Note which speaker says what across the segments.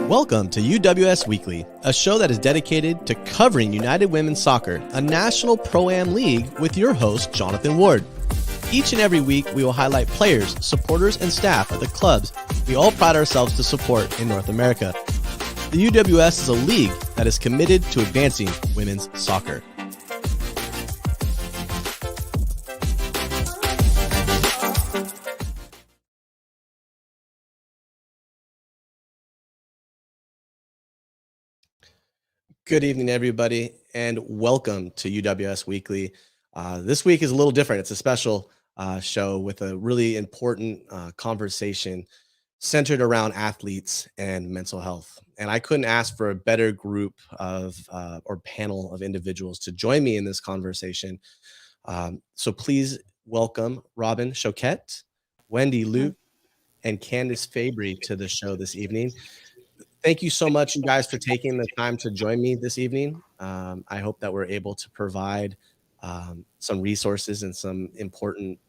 Speaker 1: Welcome to UWS Weekly, a show that is dedicated to covering United Women's Soccer, a national pro-am league with your host, Jonathan Ward. Each and every week, we will highlight players, supporters, and staff of the clubs we all pride ourselves to support in North America. The UWS is a league that is committed to advancing women's soccer. Good evening, everybody, and welcome to UWS Weekly. This week is a little different. It's a special show with a really important conversation centered around athletes and mental health. And I couldn't ask for a better group of or panel of individuals to join me in this conversation. So please welcome Robin Choquette, Wendy, Louque, and Candice Fabry to the show this evening. Thank you so much, you guys, for taking the time to join me this evening. I hope that we're able to provide some resources and some important,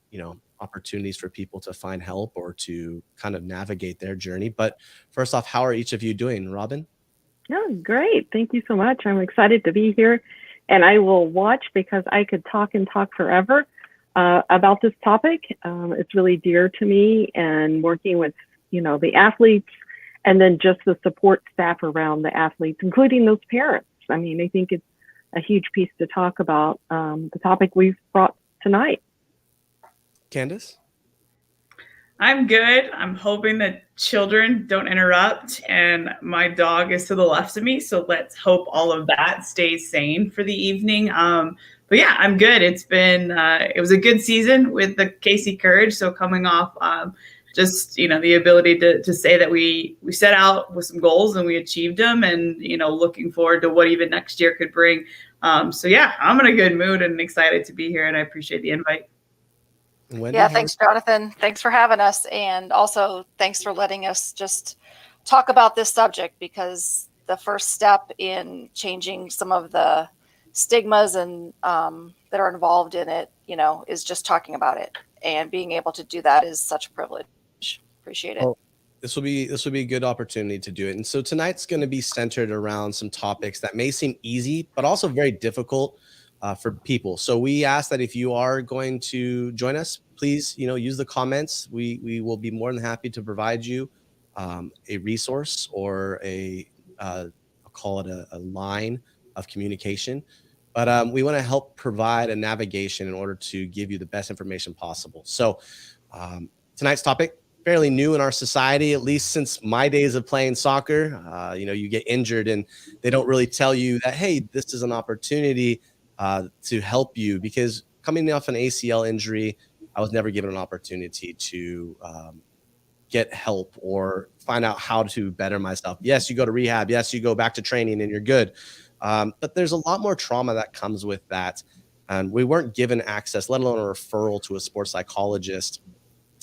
Speaker 1: opportunities for people to find help or to kind of navigate their journey. But first off, how are each of you doing? Robin?
Speaker 2: Oh, great. Thank you so much. I'm excited to be here, and I will watch because I could talk and talk forever about this topic. It's really dear to me, and working with, the athletes, and then just the support staff around the athletes, including those parents. I mean, I think it's a huge piece to talk about, the topic we've brought tonight.
Speaker 1: Candice?
Speaker 3: I'm good. I'm hoping that children don't interrupt, and my dog is to the left of me. So let's hope all of that stays sane for the evening. But yeah, I'm good. It was a good season with the KC Courage. So coming off, just, the ability to say that we set out with some goals and we achieved them, and, looking forward to what even next year could bring. So yeah, I'm in a good mood and excited to be here, and I appreciate the invite.
Speaker 1: Wendy,
Speaker 4: thanks, Jonathan. Thanks for having us. And also thanks for letting us just talk about this subject, because the first step in changing some of the stigmas and that are involved in it, is just talking about it. And being able to do that is such a privilege. Appreciate it.
Speaker 1: Well, this will be a good opportunity to do it. And so tonight's going to be centered around some topics that may seem easy, but also very difficult for people. So we ask that if you are going to join us, please, use the comments. We will be more than happy to provide you a resource or I'll call it a line of communication. But we want to help provide a navigation in order to give you the best information possible. So tonight's topic, fairly new in our society, at least since my days of playing soccer. You get injured and they don't really tell you that, hey, this is an opportunity to help you, because coming off an ACL injury, I was never given an opportunity to get help or find out how to better myself. Yes, you go to rehab. Yes, you go back to training and you're good. But there's a lot more trauma that comes with that. And we weren't given access, let alone a referral to a sports psychologist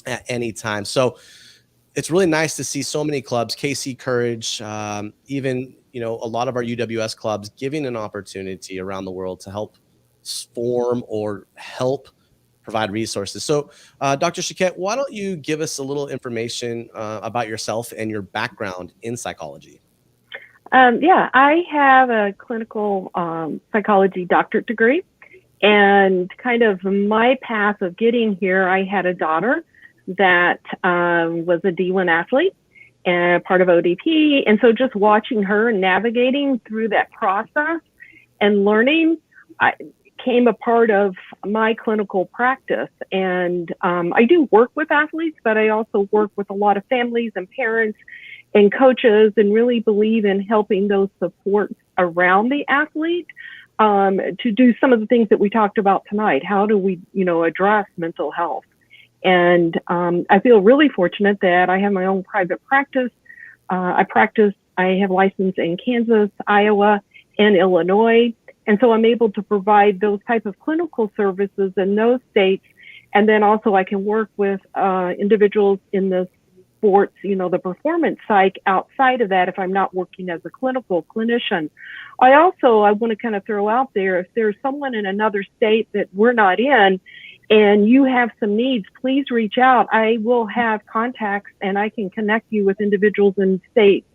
Speaker 1: at any time. So it's really nice to see so many clubs, KC Courage, even, a lot of our UWS clubs giving an opportunity around the world to help form or help provide resources. So Dr. Choquette, why don't you give us a little information about yourself and your background in psychology?
Speaker 2: I have a clinical psychology doctorate degree, and kind of my path of getting here, I had a daughter that was a D1 athlete and part of ODP. And so just watching her navigating through that process and learning came a part of my clinical practice. And I do work with athletes, but I also work with a lot of families and parents and coaches, and really believe in helping those supports around the athlete to do some of the things that we talked about tonight. How do we, address mental health? And I feel really fortunate that I have my own private practice. I have license in Kansas, Iowa, and Illinois. And so I'm able to provide those type of clinical services in those states. And then also I can work with individuals in the sports, the performance psych outside of that if I'm not working as a clinical clinician. I want to kind of throw out there, if there's someone in another state that we're not in, and you have some needs, please reach out. I will have contacts, and I can connect you with individuals in states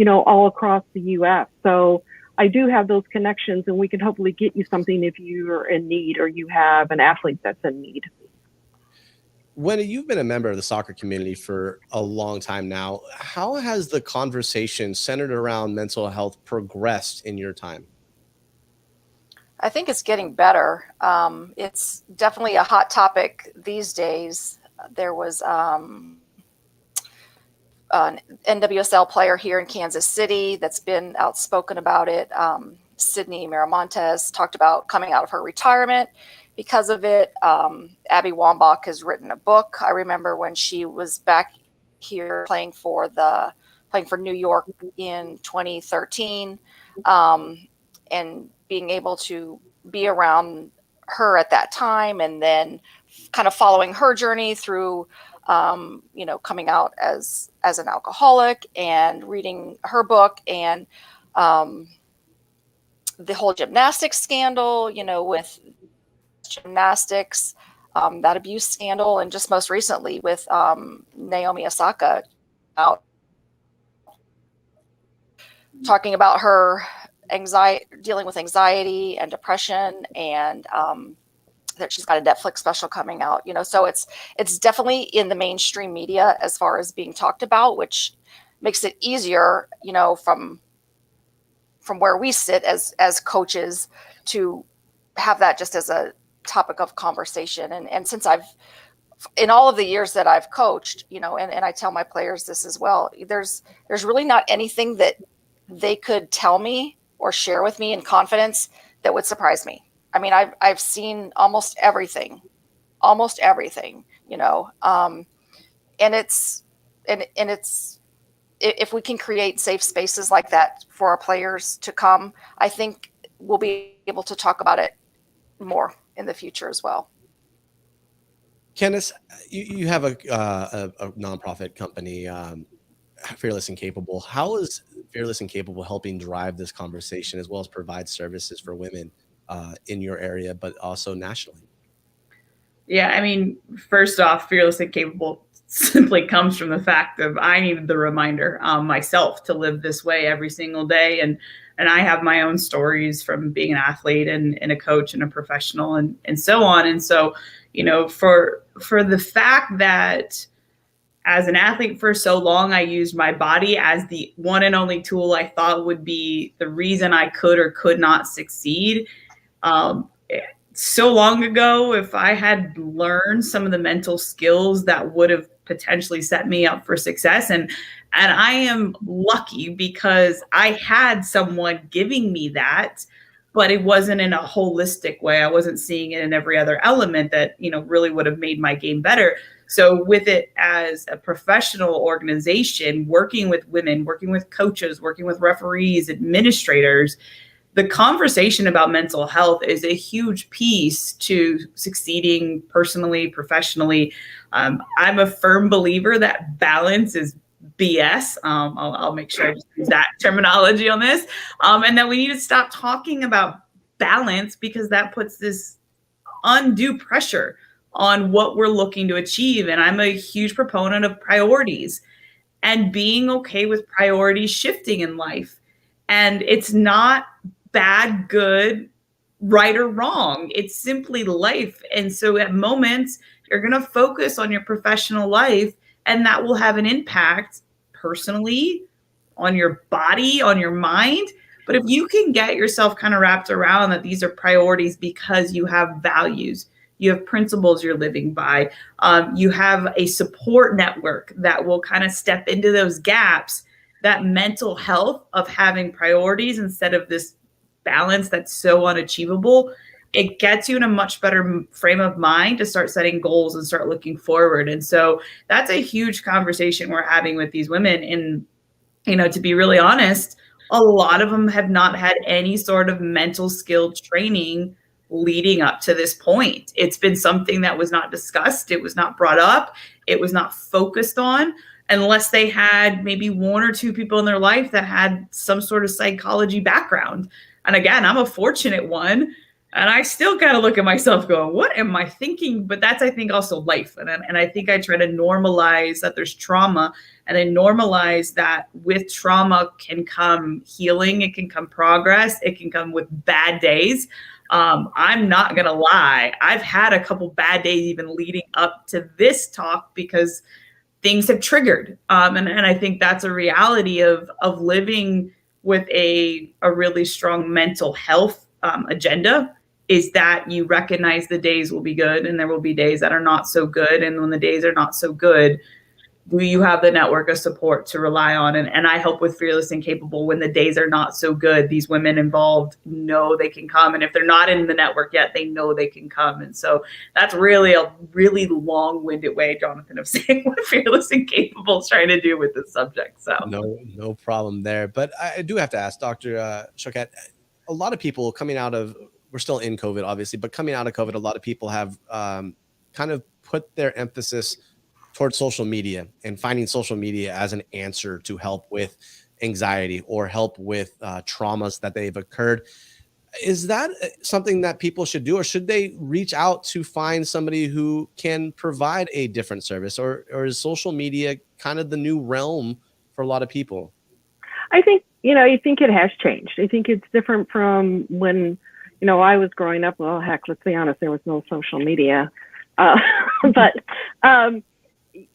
Speaker 2: all across the U.S. So I do have those connections, and we can hopefully get you something if you're in need or you have an athlete that's in need.
Speaker 1: Wendy, you've been a member of the soccer community for a long time now. How has the conversation centered around mental health progressed in your time?
Speaker 4: I think it's getting better. It's definitely a hot topic these days. There was an NWSL player here in Kansas City that's been outspoken about it. Sydney Miramontes talked about coming out of her retirement because of it. Abby Wambach has written a book. I remember when she was back here playing for New York in 2013, and being able to be around her at that time, and then kind of following her journey through, coming out as an alcoholic, and reading her book, and the whole gymnastics scandal, with gymnastics, that abuse scandal, and just most recently with Naomi Osaka out talking about her dealing with anxiety and depression, and that she's got a Netflix special coming out. So it's definitely in the mainstream media as far as being talked about, which makes it easier, from where we sit as coaches, to have that just as a topic of conversation. And since in all of the years that I've coached, and I tell my players this as well, there's really not anything that they could tell me or share with me in confidence that would surprise me. I mean, I've seen almost everything, and it's if we can create safe spaces like that for our players to come, I think we'll be able to talk about it more in the future as well.
Speaker 1: Candice, you have a nonprofit company, Fearless and Capable. How is Fearless and Capable helping drive this conversation, as well as provide services for women in your area, but also nationally?
Speaker 3: Yeah, I mean, first off, Fearless and Capable simply comes from the fact of I needed the reminder myself to live this way every single day. And I have my own stories from being an athlete and a coach and a professional and so on. And so, for the fact that as an athlete for so long, I used my body as the one and only tool I thought would be the reason I could or could not succeed. So long ago, if I had learned some of the mental skills that would have potentially set me up for success, and I am lucky because I had someone giving me that, but it wasn't in a holistic way. I wasn't seeing it in every other element that, really would have made my game better. So with it as a professional organization, working with women, working with coaches, working with referees, administrators, the conversation about mental health is a huge piece to succeeding personally, professionally. I'm a firm believer that balance is BS. I'll make sure I just use that terminology on this. And that we need to stop talking about balance, because that puts this undue pressure on what we're looking to achieve. And I'm a huge proponent of priorities and being okay with priorities shifting in life. And it's not bad, good, right or wrong. It's simply life. And so at moments, you're going to focus on your professional life, and that will have an impact personally on your body, on your mind. But if you can get yourself kind of wrapped around that these are priorities because you have values, you have principles you're living by, you have a support network that will kind of step into those gaps, that mental health of having priorities instead of this balance that's so unachievable, it gets you in a much better frame of mind to start setting goals and start looking forward. And so that's a huge conversation we're having with these women. And, to be really honest, a lot of them have not had any sort of mental skill training leading up to this point. It's been something that was not discussed. It was not brought up. It was not focused on, unless they had maybe one or two people in their life that had some sort of psychology background. And again, I'm a fortunate one. And I still got to look at myself going, what am I thinking? But that's, I think, also life. And I think I try to normalize that there's trauma, and I normalize that with trauma can come healing. It can come progress. It can come with bad days. I'm not going to lie. I've had a couple bad days even leading up to this talk because things have triggered. And I think that's a reality of living with a really strong mental health agenda, is that you recognize the days will be good and there will be days that are not so good. And when the days are not so good, you have the network of support to rely on. And I help with Fearless and Capable when the days are not so good. These women involved know they can come. And if they're not in the network yet, they know they can come. And so that's really a really long-winded way, Jonathan, of saying what Fearless and Capable is trying to do with this subject. So
Speaker 1: no problem there. But I do have to ask, Dr. Choquette, a lot of people coming out of, we're still in COVID, obviously, but coming out of COVID, a lot of people have kind of put their emphasis towards social media and finding social media as an answer to help with anxiety or help with traumas that they've occurred. Is that something that people should do, or should they reach out to find somebody who can provide a different service, or is social media kind of the new realm for a lot of people?
Speaker 2: I think, I think it has changed. I think it's different from when, I was growing up. Well, heck, let's be honest, there was no social media. But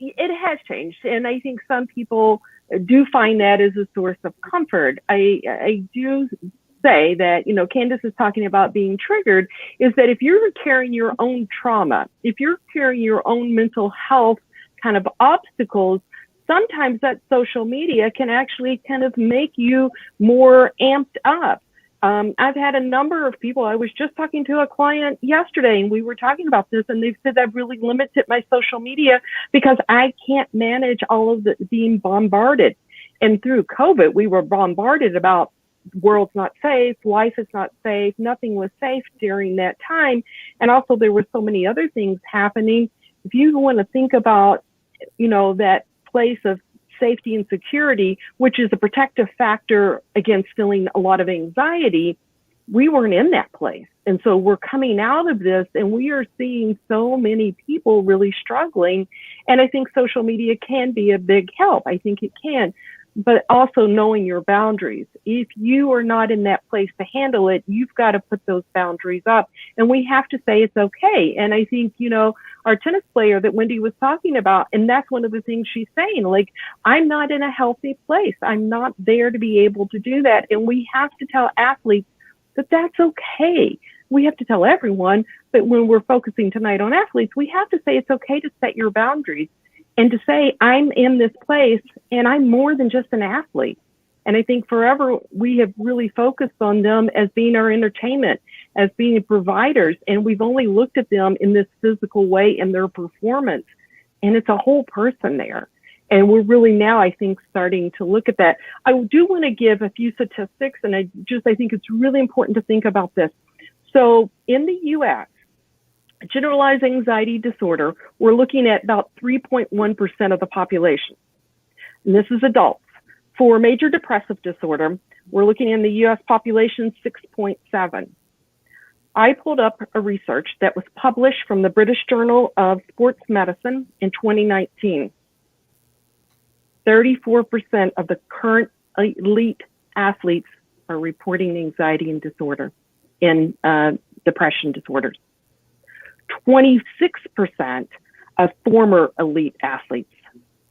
Speaker 2: it has changed. And I think some people do find that as a source of comfort. I do say that, Candice is talking about being triggered, is that if you're carrying your own trauma, if you're carrying your own mental health kind of obstacles, sometimes that social media can actually kind of make you more amped up. I've had a number of people. I was just talking to a client yesterday and we were talking about this, and they've said I've really limited my social media because I can't manage all of the being bombarded. And through COVID, we were bombarded about world's not safe, life is not safe, nothing was safe during that time. And also there were so many other things happening. If you want to think about, that place of safety and security, which is a protective factor against feeling a lot of anxiety, we weren't in that place. And so we're coming out of this and we are seeing so many people really struggling. And I think social media can be a big help. I think it can, but also knowing your boundaries. If you are not in that place to handle it, you've got to put those boundaries up, and we have to say it's okay. And I think, our tennis player that Wendy was talking about, and that's one of the things she's saying, like, I'm not in a healthy place. I'm not there to be able to do that. And we have to tell athletes that that's okay. We have to tell everyone, but when we're focusing tonight on athletes, we have to say it's okay to set your boundaries and to say, I'm in this place and I'm more than just an athlete. And I think forever we have really focused on them as being our entertainment, as being providers. And we've only looked at them in this physical way in their performance. And it's a whole person there. And we're really now, I think, starting to look at that. I do want to give a few statistics, and I think it's really important to think about this. So in the US, generalized anxiety disorder, we're looking at about 3.1% of the population. And this is adults. For major depressive disorder, we're looking in the US population, 6.7. I pulled up a research that was published from the British Journal of Sports Medicine in 2019. 34% of the current elite athletes are reporting anxiety and disorder in depression disorders. 26% of former elite athletes,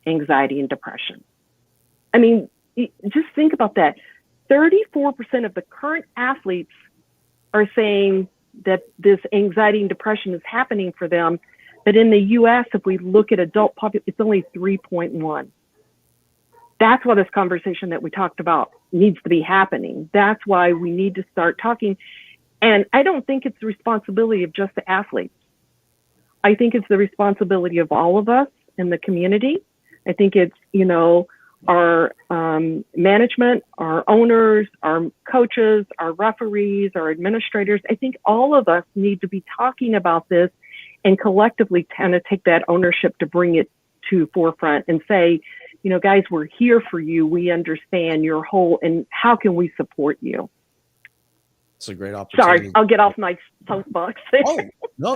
Speaker 2: anxiety and depression. I mean, just think about that. 34% of the current athletes are saying that this anxiety and depression is happening for them. But in the US, if we look at adult population, it's only 3.1. That's why this conversation that we talked about needs to be happening. That's why we need to start talking. And I don't think it's the responsibility of just the athletes. I think it's the responsibility of all of us in the community. I think it's, our management, our owners, our coaches, our referees, our administrators. I think all of us need to be talking about this and collectively kind of take that ownership to bring it to forefront and say, guys, we're here for you. We understand your whole, and how can we support you?
Speaker 1: It's a great
Speaker 2: Sorry,
Speaker 1: opportunity.
Speaker 2: I'll get off my soapbox.
Speaker 1: Oh, no,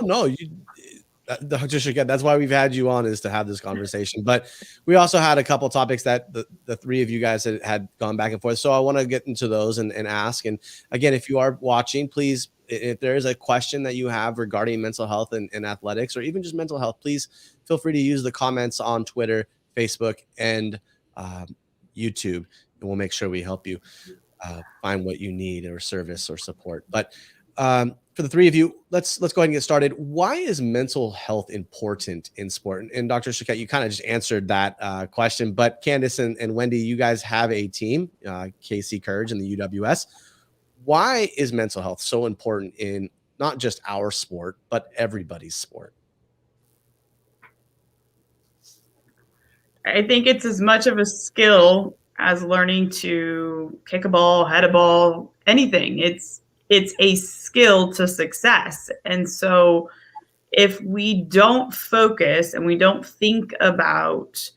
Speaker 1: Dr. Choquette, that's why we've had you on, is to have this conversation. But we also had a couple topics that the three of you guys had gone back and forth. So I want to get into those and ask. And again, if you are watching, please, if there is a question that you have regarding mental health and athletics, or even just mental health, please feel free to use the comments on Twitter, Facebook, and YouTube, and we'll make sure we help you find what you need, or service or support. But for the three of you, let's go ahead and get started. Why is mental health important in sport? And Dr. Choquette, you kind of just answered that question, but Candice and Wendy, you guys have a team, KC Courage and the UWS. Why is mental health so important in not just our sport, but everybody's sport?
Speaker 3: I think it's as much of a skill as learning to kick a ball, head a ball, anything. It's a skill to success. And so if we don't focus and we don't think about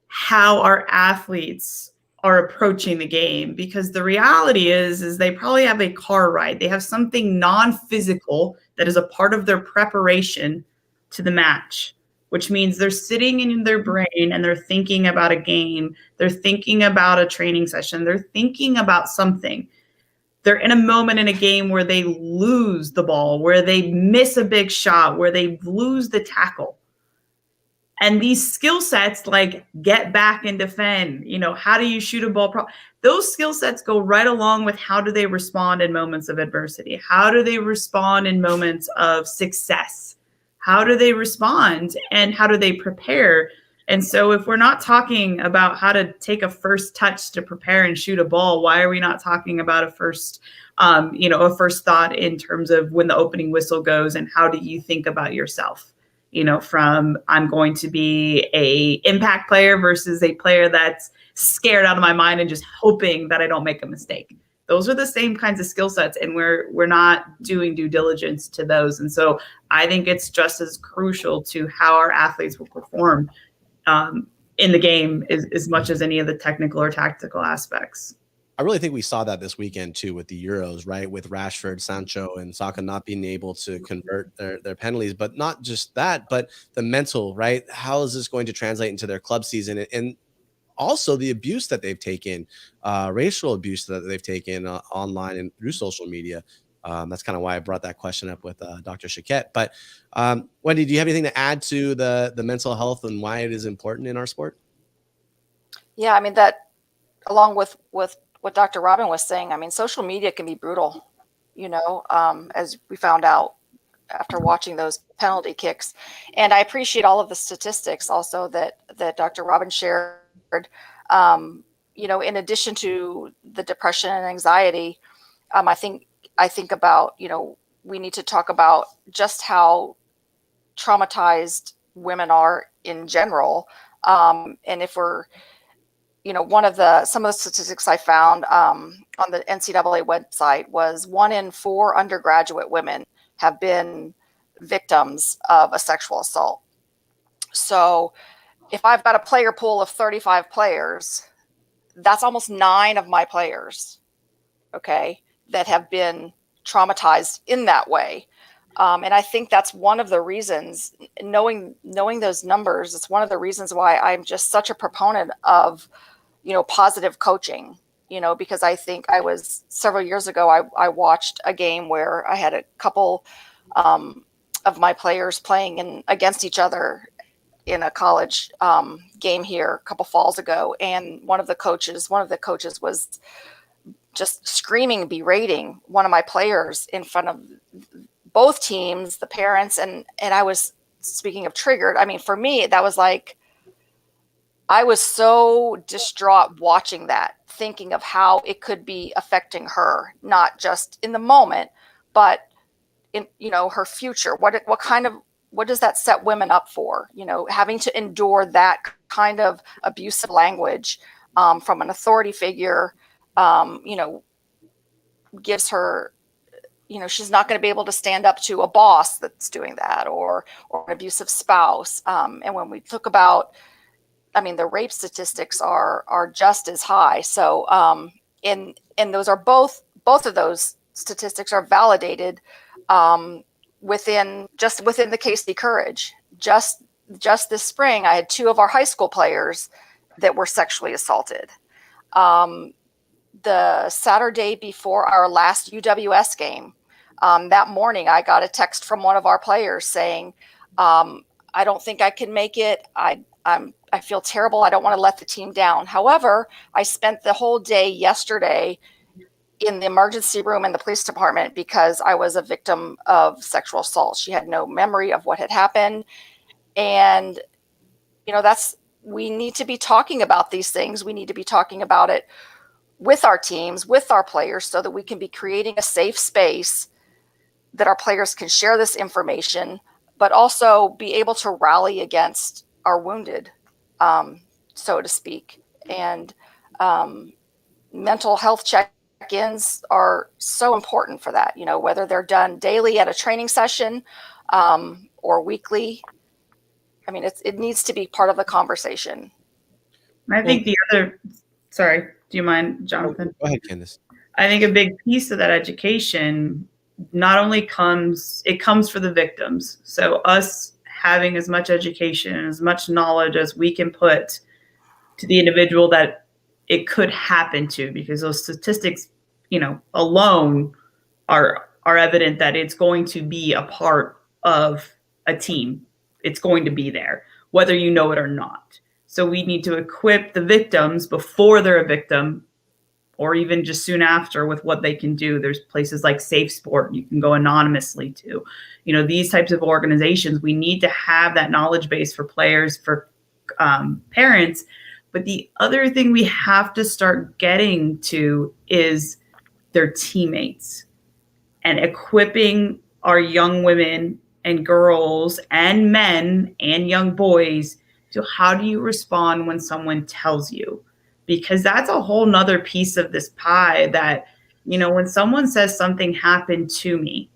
Speaker 3: how our athletes are approaching the game, because the reality is they probably have a car ride. They have something non-physical that is a part of their preparation to the match, which means they're sitting in their brain and they're thinking about a game. They're thinking about a training session. They're thinking about something. They're in a moment in a game where they lose the ball, where they miss a big shot, where they lose the tackle. And these skill sets, like get back and defend, how do you shoot a ball? Those skill sets go right along with how do they respond in moments of adversity? How do they respond in moments of success? How do they respond and how do they prepare? And so if we're not talking about how to take a first touch to prepare and shoot a ball, why are we not talking about a first thought in terms of when the opening whistle goes and how do you think about yourself? From I'm going to be a impact player versus a player that's scared out of my mind and just hoping that I don't make a mistake. Those are the same kinds of skill sets, and we're not doing due diligence to those. And so I think it's just as crucial to how our athletes will perform in the game as much as any of the technical or tactical aspects.
Speaker 1: I really think we saw that this weekend too with the Euros, right? With Rashford, Sancho, and Saka not being able to convert their penalties, but not just that, but the mental, right? How is this going to translate into their club season? And also the abuse that they've taken, racial abuse that they've taken online and through social media. That's kind of why I brought that question up with Dr. Choquette. But Wendy, do you have anything to add to the mental health and why it is important in our sport?
Speaker 4: Yeah, I mean, that along with what Dr. Robin was saying, I mean, social media can be brutal, as we found out after watching those penalty kicks. And I appreciate all of the statistics also that Dr. Robin shared. In addition to the depression and anxiety, I think about, we need to talk about just how traumatized women are in general. And if we're, some of the statistics I found on the NCAA website was 1 in 4 undergraduate women have been victims of a sexual assault. So if I've got a player pool of 35 players, that's almost 9 of my players, okay, that have been traumatized in that way. And I think that's one of the reasons, knowing those numbers, it's one of the reasons why I'm just such a proponent of, positive coaching, because I think I was several years ago, I watched a game where I had a couple of my players playing against each other in a college game here a couple falls ago. And one of the coaches was just screaming, berating one of my players in front of both teams, the parents. And I was, speaking of triggered, I mean, for me, that was like, I was so distraught watching that, thinking of how it could be affecting her, not just in the moment, but in, her future. What does that set women up for? Having to endure that kind of abusive language from an authority figure, gives her, she's not going to be able to stand up to a boss that's doing that, or an abusive spouse. And when we talk about, the rape statistics are just as high. So, and those are both of those statistics are validated within the KC Courage. Just this spring, I had 2 of our high school players that were sexually assaulted. The Saturday before our last UWS game, that morning, I got a text from one of our players saying, I don't think I can make it. I feel terrible. I don't want to let the team down. However, I spent the whole day yesterday in the emergency room in the police department because I was a victim of sexual assault. She had no memory of what had happened. And, we need to be talking about these things. We need to be talking about it with our teams, with our players, so that we can be creating a safe space that our players can share this information, but also be able to rally against our wounded, so to speak. And mental health check-ins are so important for that, whether they're done daily at a training session or weekly. I mean, it needs to be part of the conversation.
Speaker 3: I think sorry, do you mind, Jonathan?
Speaker 1: Go ahead, Candice.
Speaker 3: I think a big piece of that education not only comes for the victims. So us having as much education and as much knowledge as we can put to the individual that it could happen to, because those statistics, alone are evident that it's going to be a part of a team. It's going to be there, whether you know it or not. So we need to equip the victims before they're a victim, or even just soon after, with what they can do. There's places like Safe Sport you can go anonymously to. These types of organizations, we need to have that knowledge base for players, for parents. But the other thing we have to start getting to is their teammates, and equipping our young women and girls and men and young boys to how do you respond when someone tells you. Because that's a whole nother piece of this pie that, when someone says something happened to me,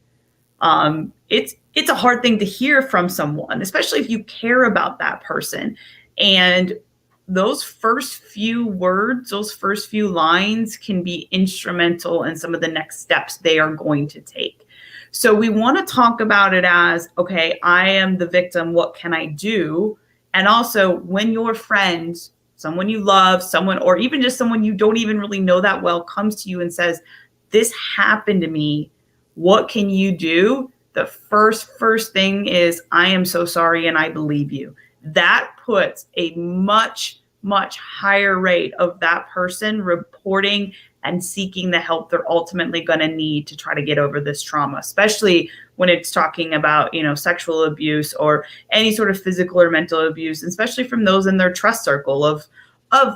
Speaker 3: it's a hard thing to hear from someone, especially if you care about that person. And those first few words, those first few lines can be instrumental in some of the next steps they are going to take. So we want to talk about it as, okay, I am the victim. What can I do? And also, when your friend, someone you love, someone, or even just someone you don't even really know that well, comes to you and says, this happened to me, what can you do? The first thing is, I am so sorry and I believe you. That puts a much, much higher rate of that person reporting and seeking the help they're ultimately going to need to try to get over this trauma, especially when it's talking about, sexual abuse or any sort of physical or mental abuse, especially from those in their trust circle of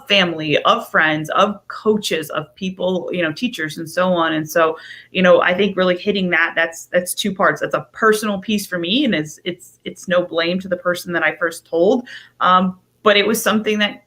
Speaker 3: family, of friends, of coaches, of people, teachers and so on. And so, I think really hitting that's 2 parts. That's a personal piece for me, and it's no blame to the person that I first told. But it was something that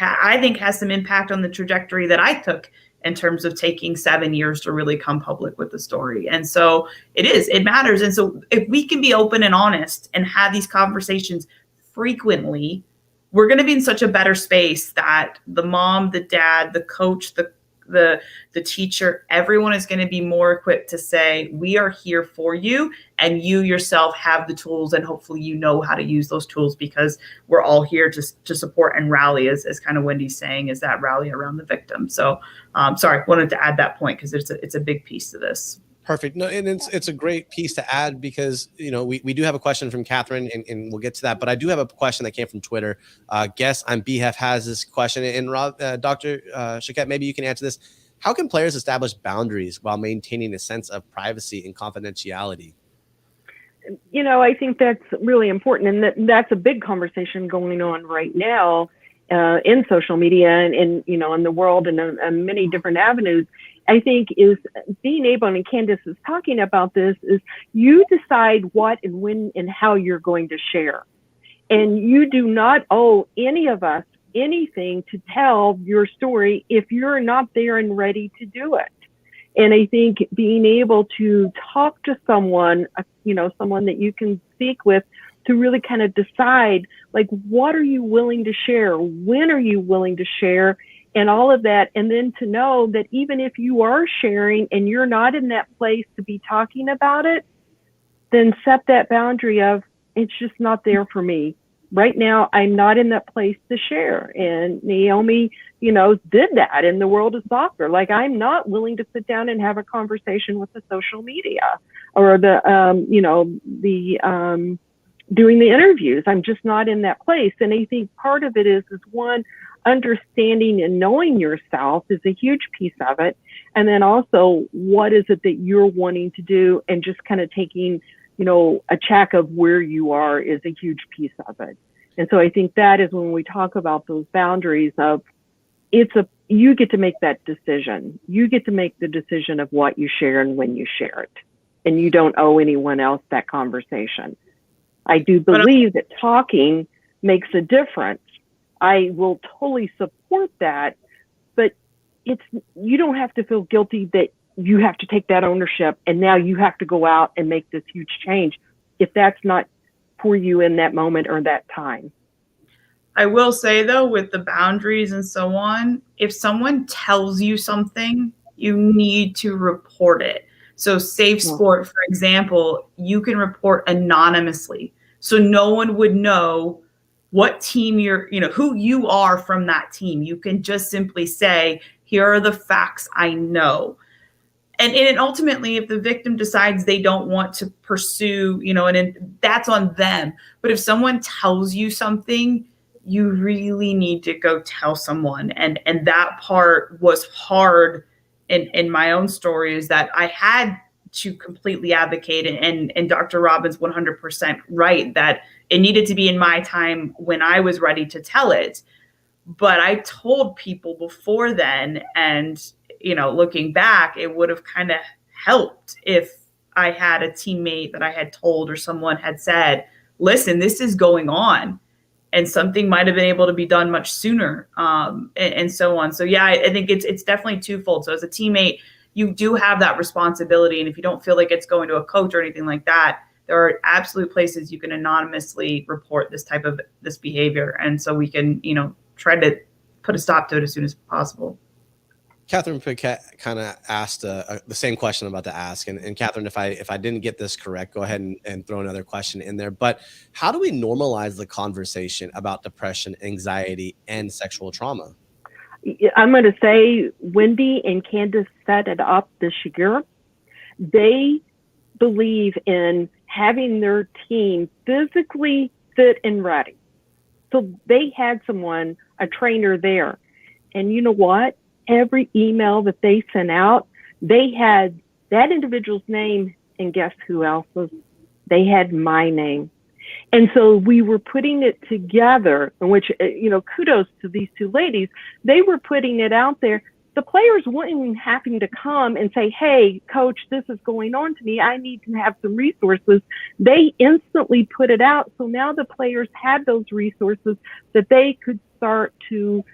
Speaker 3: I think has some impact on the trajectory that I took in terms of taking 7 years to really come public with the story. And so it matters. And so if we can be open and honest and have these conversations frequently, we're going to be in such a better space that the mom, the dad, the coach, the teacher, everyone is going to be more equipped to say, we are here for you, and you yourself have the tools, and hopefully you know how to use those tools, because we're all here to support and rally, as kind of Wendy's saying, is that rally around the victim. So sorry, wanted to add that point because it's a big piece to this.
Speaker 1: Perfect. No, and it's a great piece to add, because we do have a question from Catherine, and we'll get to that. But I do have a question that came from Twitter. Guess I'm BHEF has this question, and Rob, Dr. Choquette, maybe you can answer this. How can players establish boundaries while maintaining a sense of privacy and confidentiality?
Speaker 2: I think that's really important, and that's a big conversation going on right now in social media and in the world, and many different avenues. I think is being able, and Candice is talking about this, is you decide what and when and how you're going to share. And you do not owe any of us anything to tell your story if you're not there and ready to do it. And I think being able to talk to someone, someone that you can speak with, to really kind of decide, like, what are you willing to share? When are you willing to share? and all of that. And then to know that even if you are sharing and you're not in that place to be talking about it, then set that boundary of, it's just not there for me. Right now, I'm not in that place to share. And Naomi, did that in the world of soccer. Like, I'm not willing to sit down and have a conversation with the social media or doing the interviews. I'm just not in that place. And I think part of it is one, understanding and knowing yourself is a huge piece of it. And then also, what is it that you're wanting to do, and just kind of taking, a check of where you are is a huge piece of it. And so I think that is when we talk about those boundaries of, you get to make that decision. You get to make the decision of what you share and when you share it. And you don't owe anyone else that conversation. I do believe that talking makes a difference. I will totally support that, but you don't have to feel guilty that you have to take that ownership and now you have to go out and make this huge change if that's not for you in that moment or that time.
Speaker 3: I will say, though, with the boundaries and so on, if someone tells you something, you need to report it. So Safe Sport, for example, you can report anonymously. So no one would know what team who you are from that team. You can just simply say, here are the facts I know. And ultimately, if the victim decides they don't want to pursue, and that's on them. But if someone tells you something, you really need to go tell someone. And that part was hard in my own story, is that I had to completely advocate. And Dr. Robbins 100% right, that it needed to be in my time when I was ready to tell it. But I told people before then, and looking back, it would have kind of helped if I had a teammate that I had told, or someone had said, listen, this is going on, and something might have been able to be done much sooner, and so on. So yeah, I think it's definitely twofold. So as a teammate, you do have that responsibility. And if you don't feel like it's going to a coach or anything like that, there are absolute places you can anonymously report this behavior. And so we can, try to put a stop to it as soon as possible.
Speaker 1: Catherine Choquette kind of asked the same question I'm about to ask. And Catherine, if I didn't get this correct, go ahead and throw another question in there. But how do we normalize the conversation about depression, anxiety, and sexual trauma?
Speaker 2: I'm going to say Wendy and Candice set it up this year. They believe in having their team physically fit and ready. So they had a trainer there. And you know what? Every email that they sent out, they had that individual's name, and guess who else's? They had my name. And so we were putting it together, in which, kudos to these two ladies. They were putting it out there. The players weren't even having to come and say, hey, coach, this is going on to me. I need to have some resources. They instantly put it out. So now the players had those resources that they could start to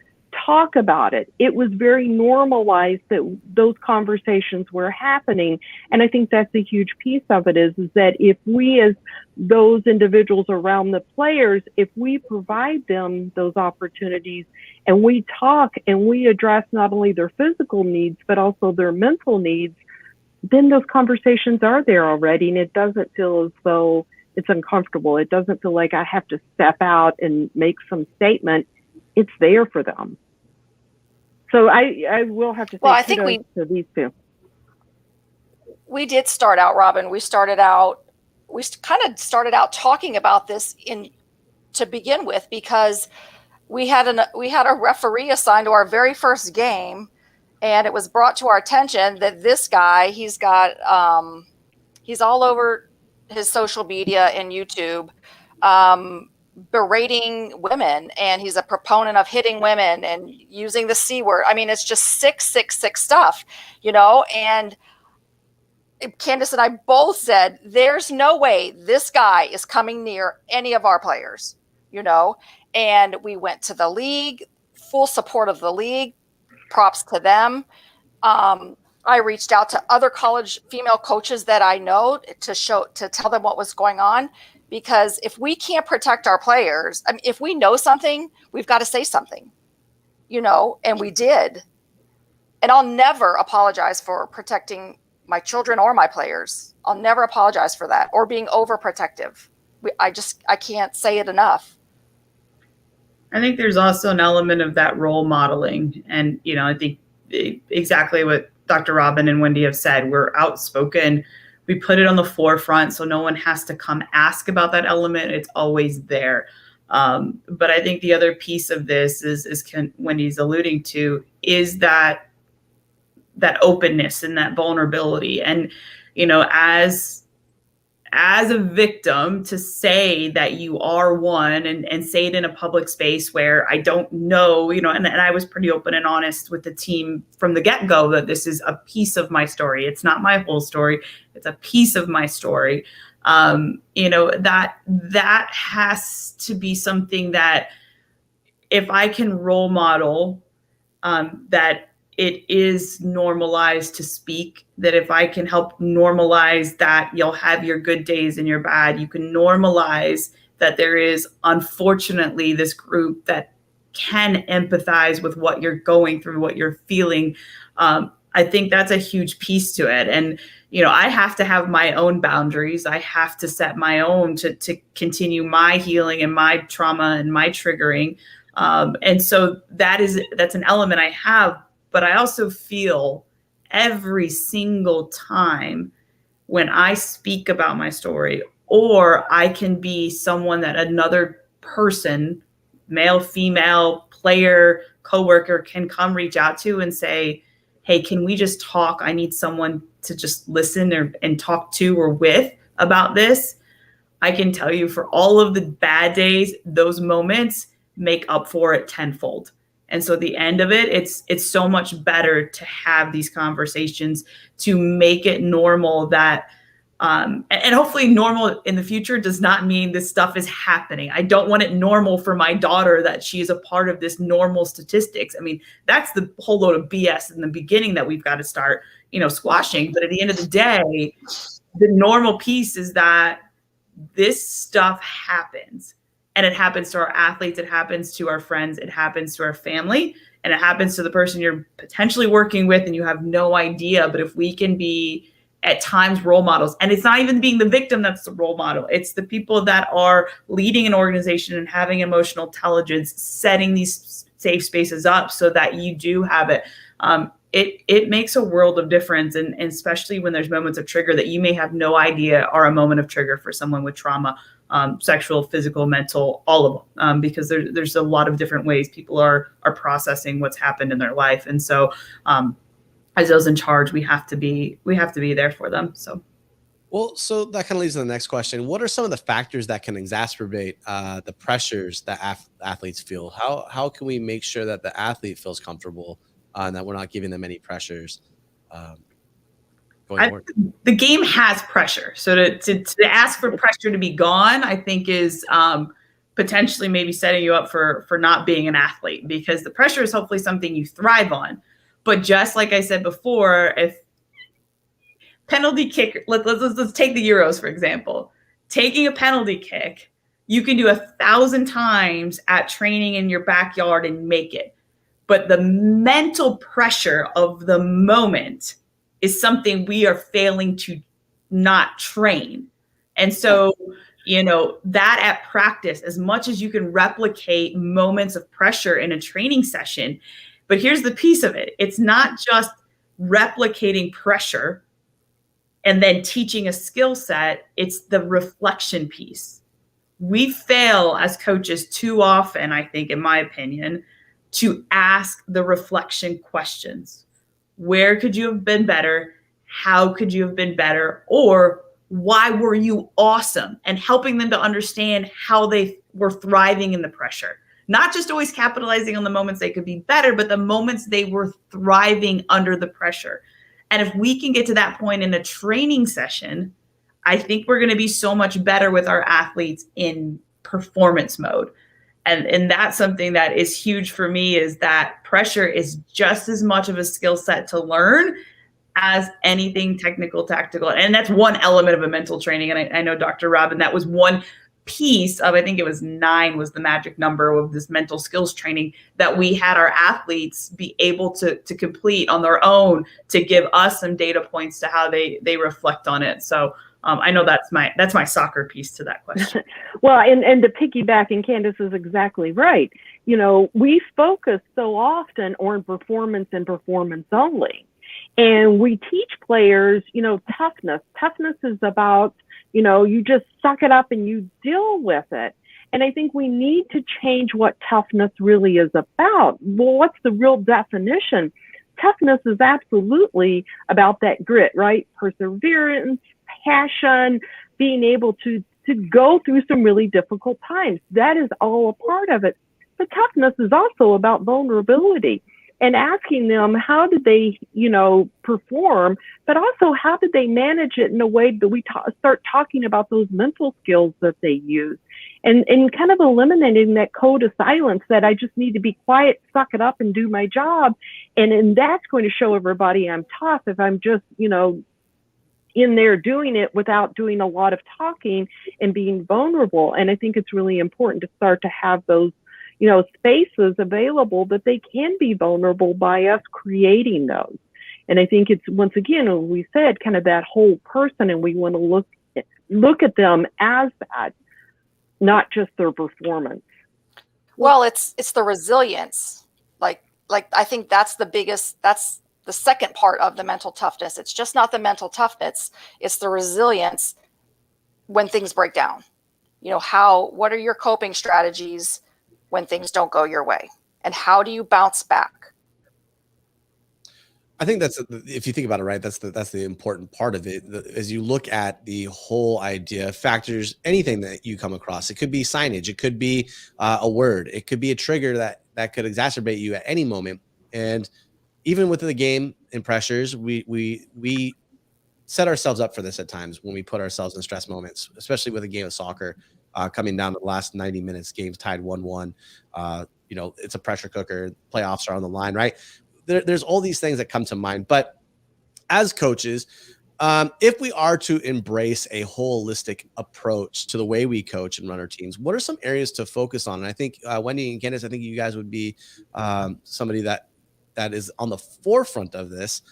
Speaker 2: talk about it. It was very normalized that those conversations were happening. And I think that's a huge piece of it is that if we, as those individuals around the players, if we provide them those opportunities and we talk and we address not only their physical needs, but also their mental needs, then those conversations are there already. And it doesn't feel as though it's uncomfortable. It doesn't feel like I have to step out and make some statement. It's there for them. So I will have to say, well, I think to these two.
Speaker 4: We did start out, Robin. We kind of started out talking about this to begin with, because we had a referee assigned to our very first game, and it was brought to our attention that this guy, he's all over his social media and YouTube, berating women, and he's a proponent of hitting women and using the C word. I mean, it's just sick stuff, and Candice and I both said, there's no way this guy is coming near any of our players, and we went to the league, full support of the league, props to them. I reached out to other college female coaches that I know to tell them what was going on. Because if we can't protect our players, if we know something, we've got to say something. and we did. And I'll never apologize for protecting my children or my players. I'll never apologize for that, or being overprotective. I can't say it enough.
Speaker 3: I think there's also an element of that role modeling. And, I think exactly what Dr. Robin and Wendy have said. We're outspoken. We put it on the forefront so no one has to come ask about that element. It's always there. But I think the other piece of this is Wendy's alluding to, is that openness and that vulnerability. And, as a victim, to say that you are one and say it in a public space where I don't know, and I was pretty open and honest with the team from the get-go that this is a piece of my story. It's not my whole story. It's a piece of my story. That has to be something that, if I can role model that it is normalized to speak, that if I can help normalize that you'll have your good days and your bad, you can normalize that there is, unfortunately, this group that can empathize with what you're going through, what you're feeling. I think that's a huge piece to it. And, I have to have my own boundaries. I have to set my own to continue my healing and my trauma and my triggering. And so that's an element I have. But I also feel every single time when I speak about my story, or I can be someone that another person, male, female, player, coworker, can come reach out to and say, hey, can we just talk? I need someone to just listen and talk to or with about this. I can tell you, for all of the bad days, those moments make up for it tenfold. And so at the end of it, it's so much better to have these conversations, to make it normal that, and hopefully normal in the future does not mean this stuff is happening. I don't want it normal for my daughter that she is a part of this normal statistics. I mean, that's the whole load of BS in the beginning that we've got to start, squashing. But at the end of the day, the normal piece is that this stuff happens. And it happens to our athletes, it happens to our friends, it happens to our family, and it happens to the person you're potentially working with and you have no idea. But if we can be at times role models, and it's not even being the victim that's the role model, it's the people that are leading an organization and having emotional intelligence, setting these safe spaces up so that you do have it. It makes a world of difference. And especially when there's moments of trigger that you may have no idea are a moment of trigger for someone with trauma. Sexual, physical, mental, all of them, because there's a lot of different ways people are processing what's happened in their life. And so as those in charge, we have to be there for them. So
Speaker 1: that kind of leads to the next question. What are some of the factors that can exacerbate the pressures that athletes feel? How can we make sure that the athlete feels comfortable and that we're not giving them any pressures?
Speaker 3: The game has pressure. So to ask for pressure to be gone, I think is potentially maybe setting you up for not being an athlete, because the pressure is hopefully something you thrive on. But just like I said before, if penalty kick, let's take the Euros, for example. Taking a penalty kick, you can do 1,000 times at training in your backyard and make it. But the mental pressure of the moment is something we are failing to not train. And so, that at practice, as much as you can replicate moments of pressure in a training session, but here's the piece of it. It's not just replicating pressure and then teaching a skill set. It's the reflection piece. We fail as coaches too often, I think, in my opinion, to ask the reflection questions. Where could you have been better? How could you have been better? Or why were you awesome? And helping them to understand how they were thriving in the pressure. Not just always capitalizing on the moments they could be better, but the moments they were thriving under the pressure. And if we can get to that point in a training session, I think we're going to be so much better with our athletes in performance mode. And that's something that is huge for me, is that pressure is just as much of a skill set to learn as anything technical, tactical. And that's one element of a mental training. And I know Dr. Robin, that was one piece of, I think it was 9 was the magic number of this mental skills training that we had our athletes be able to complete on their own to give us some data points to how they reflect on it. So I know that's my soccer piece to that question.
Speaker 2: Well, and to piggyback, and Candice is exactly right. You know, we focus so often on performance and performance only. And we teach players, you know, toughness. Toughness is about, you know, you just suck it up and you deal with it. And I think we need to change what toughness really is about. Well, what's the real definition? Toughness is absolutely about that grit, right? Perseverance, passion, being able to go through some really difficult times. That is all a part of it. But toughness is also about vulnerability and asking them how did they, you know, perform, but also how did they manage it in a way that we start talking about those mental skills that they use, and kind of eliminating that code of silence that I just need to be quiet, suck it up, and do my job, and that's going to show everybody I'm tough if I'm just, you know, in there doing it without doing a lot of talking and being vulnerable. And I think it's really important to start to have those, you know, spaces available that they can be vulnerable by us creating those. And I think it's, once again, as we said, kind of that whole person, and we want to look at them as that, not just their performance.
Speaker 4: Well, it's the resilience. Like I think that's the second part of the mental toughness. It's just not the mental toughness, it's the resilience when things break down. You know, what are your coping strategies when things don't go your way, and how do you bounce back?
Speaker 1: I think that's, if you think about it, right, that's the important part of it. As you look at the whole idea, factors, anything that you come across, it could be signage, it could be a word, it could be a trigger that could exacerbate you at any moment. And even within the game and pressures, we set ourselves up for this at times when we put ourselves in stress moments, especially with a game of soccer. Coming down to the last 90 minutes, games tied 1-1. You know, it's a pressure cooker. Playoffs are on the line, right? There's all these things that come to mind. But as coaches, if we are to embrace a holistic approach to the way we coach and run our teams, what are some areas to focus on? And I think Wendy and Candice, I think you guys would be somebody that is on the forefront of this.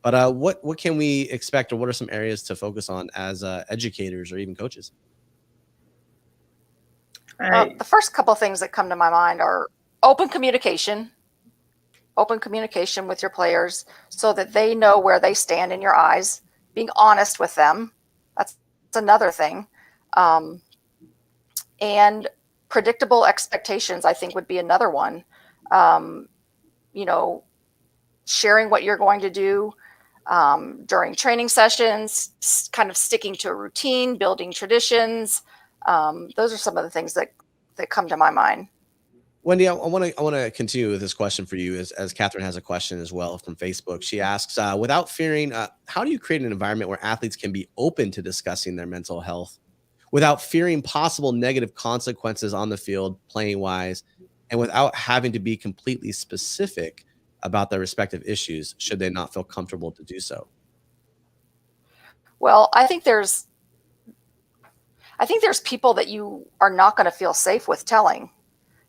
Speaker 1: But what can we expect, or what are some areas to focus on as educators or even coaches?
Speaker 4: The first couple of things that come to my mind are open communication with your players so that they know where they stand in your eyes, being honest with them. That's another thing. And predictable expectations, I think, would be another one. You know, sharing what you're going to do during training sessions, kind of sticking to a routine, building traditions. Those are some of the things that come to my mind.
Speaker 1: Wendy, I want to continue with this question for you, as Catherine has a question as well from Facebook. She asks, without fearing, how do you create an environment where athletes can be open to discussing their mental health without fearing possible negative consequences on the field, playing wise, and without having to be completely specific about their respective issues should they not feel comfortable to do so?
Speaker 4: Well, I think there's people that you are not going to feel safe with telling,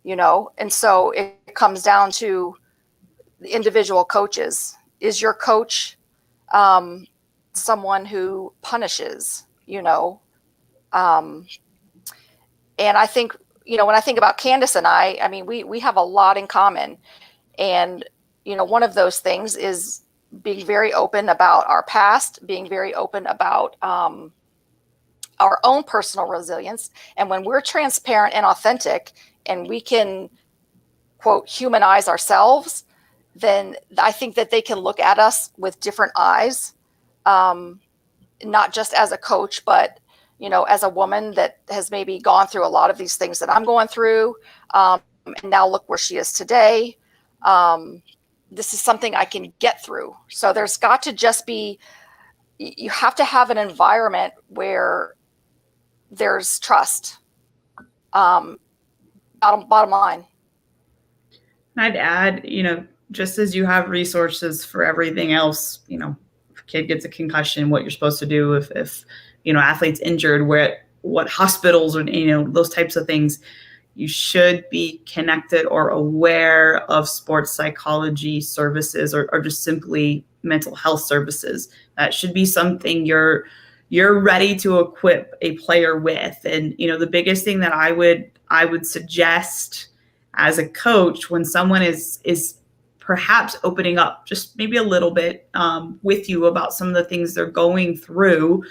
Speaker 4: you know, and so it comes down to the individual coaches. Is your coach someone who punishes, you know? And I think, you know, when I think about Candice and I mean, we have a lot in common. And, you know, one of those things is being very open about our past, being very open about our own personal resilience. And when we're transparent and authentic and we can, quote, humanize ourselves, then I think that they can look at us with different eyes, not just as a coach, but, you know, as a woman that has maybe gone through a lot of these things that I'm going through. And now look where she is today. This is something I can get through. So there's got to just be, you have to have an environment where there's trust. Bottom line.
Speaker 3: I'd add, you know, just as you have resources for everything else, you know, if a kid gets a concussion, what you're supposed to do if you know, athlete's injured, what hospitals or, those types of things, you should be connected or aware of sports psychology services or just simply mental health services. That should be something you're ready to equip a player with. And, the biggest thing that I would suggest as a coach when someone is perhaps opening up just maybe a little bit with you about some of the things they're going through,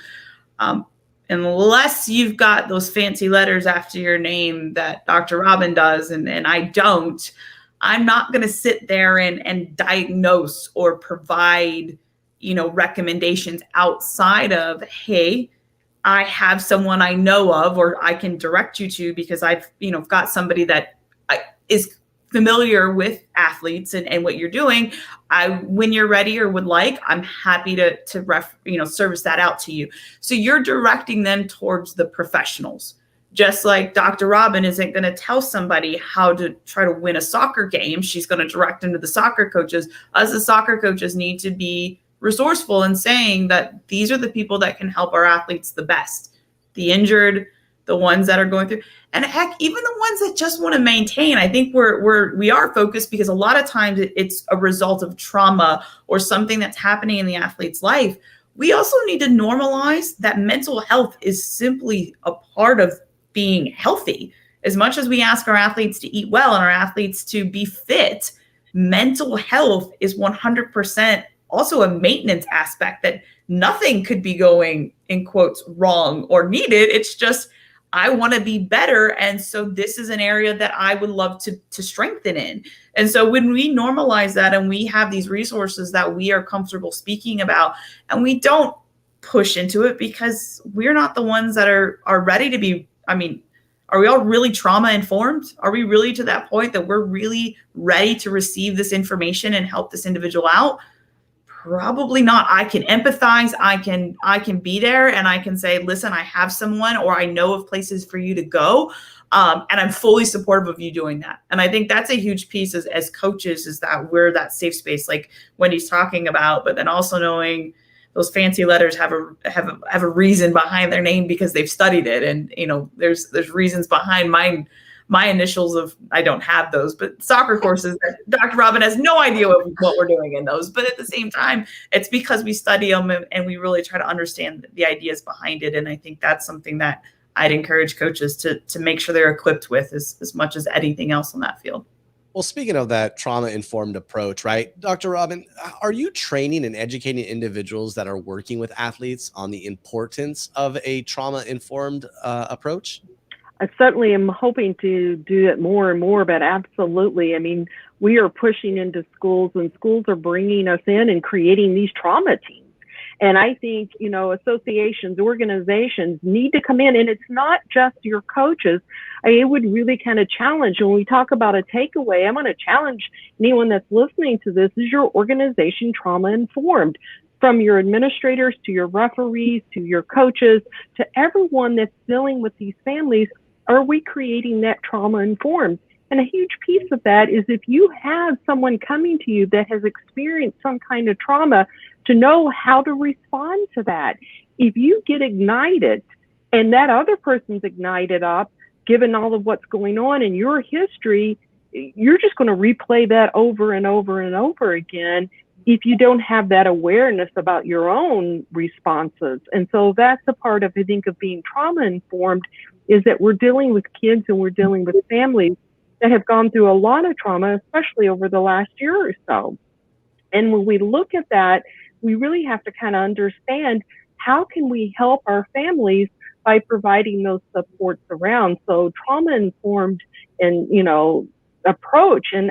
Speaker 3: unless you've got those fancy letters after your name that Dr. Robin does and I don't, I'm not going to sit there and diagnose or provide, recommendations outside of, hey, I have someone I know of, or I can direct you to because I've, got somebody that is familiar with athletes and what you're doing. When you're ready or would like, I'm happy to service that out to you. So you're directing them towards the professionals. Just like Dr. Robin isn't going to tell somebody how to try to win a soccer game. She's going to direct them to the soccer coaches. Us as soccer coaches need to be resourceful in saying that these are the people that can help our athletes the best. The injured, the ones that are going through, and heck, even the ones that just want to maintain. I think we are focused because a lot of times it's a result of trauma or something that's happening in the athlete's life. We also need to normalize that mental health is simply a part of being healthy. As much as we ask our athletes to eat well and our athletes to be fit, mental health is 100% also a maintenance aspect, that nothing could be going, in quotes, wrong or needed. It's just, I want to be better. And so this is an area that I would love to strengthen in. And so when we normalize that and we have these resources that we are comfortable speaking about, and we don't push into it because we're not the ones that are ready to be, are we all really trauma informed? Are we really to that point that we're really ready to receive this information and help this individual out? Probably not. I can empathize. I can be there and I can say, listen, I have someone, or I know of places for you to go. And I'm fully supportive of you doing that. And I think that's a huge piece as coaches, is that we're that safe space, like Wendy's talking about, but then also knowing those fancy letters have a reason behind their name because they've studied it. And, there's reasons behind my initials of, I don't have those, but soccer courses that Dr. Robin has no idea what we're doing in those. But at the same time, it's because we study them and we really try to understand the ideas behind it. And I think that's something that I'd encourage coaches to make sure they're equipped with as much as anything else on that field.
Speaker 1: Well, speaking of that trauma-informed approach, right, Dr. Robin, are you training and educating individuals that are working with athletes on the importance of a trauma-informed approach?
Speaker 2: I certainly am hoping to do it more and more, but absolutely. We are pushing into schools, and schools are bringing us in and creating these trauma teams. And I think, associations, organizations need to come in, and it's not just your coaches. It would really kind of challenge, when we talk about a takeaway, I'm going to challenge anyone that's listening to this, is your organization trauma informed? From your administrators to your referees to your coaches to everyone that's dealing with these families, are we creating that trauma informed? And a huge piece of that is if you have someone coming to you that has experienced some kind of trauma, to know how to respond to that. If you get ignited and that other person's ignited up, given all of what's going on in your history, you're just going to replay that over and over and over again if you don't have that awareness about your own responses. And so that's a part of, I think, of being trauma informed, is that we're dealing with kids and we're dealing with families that have gone through a lot of trauma, especially over the last year or so. And when we look at that, we really have to kind of understand, how can we help our families by providing those supports around? So trauma informed and, approach in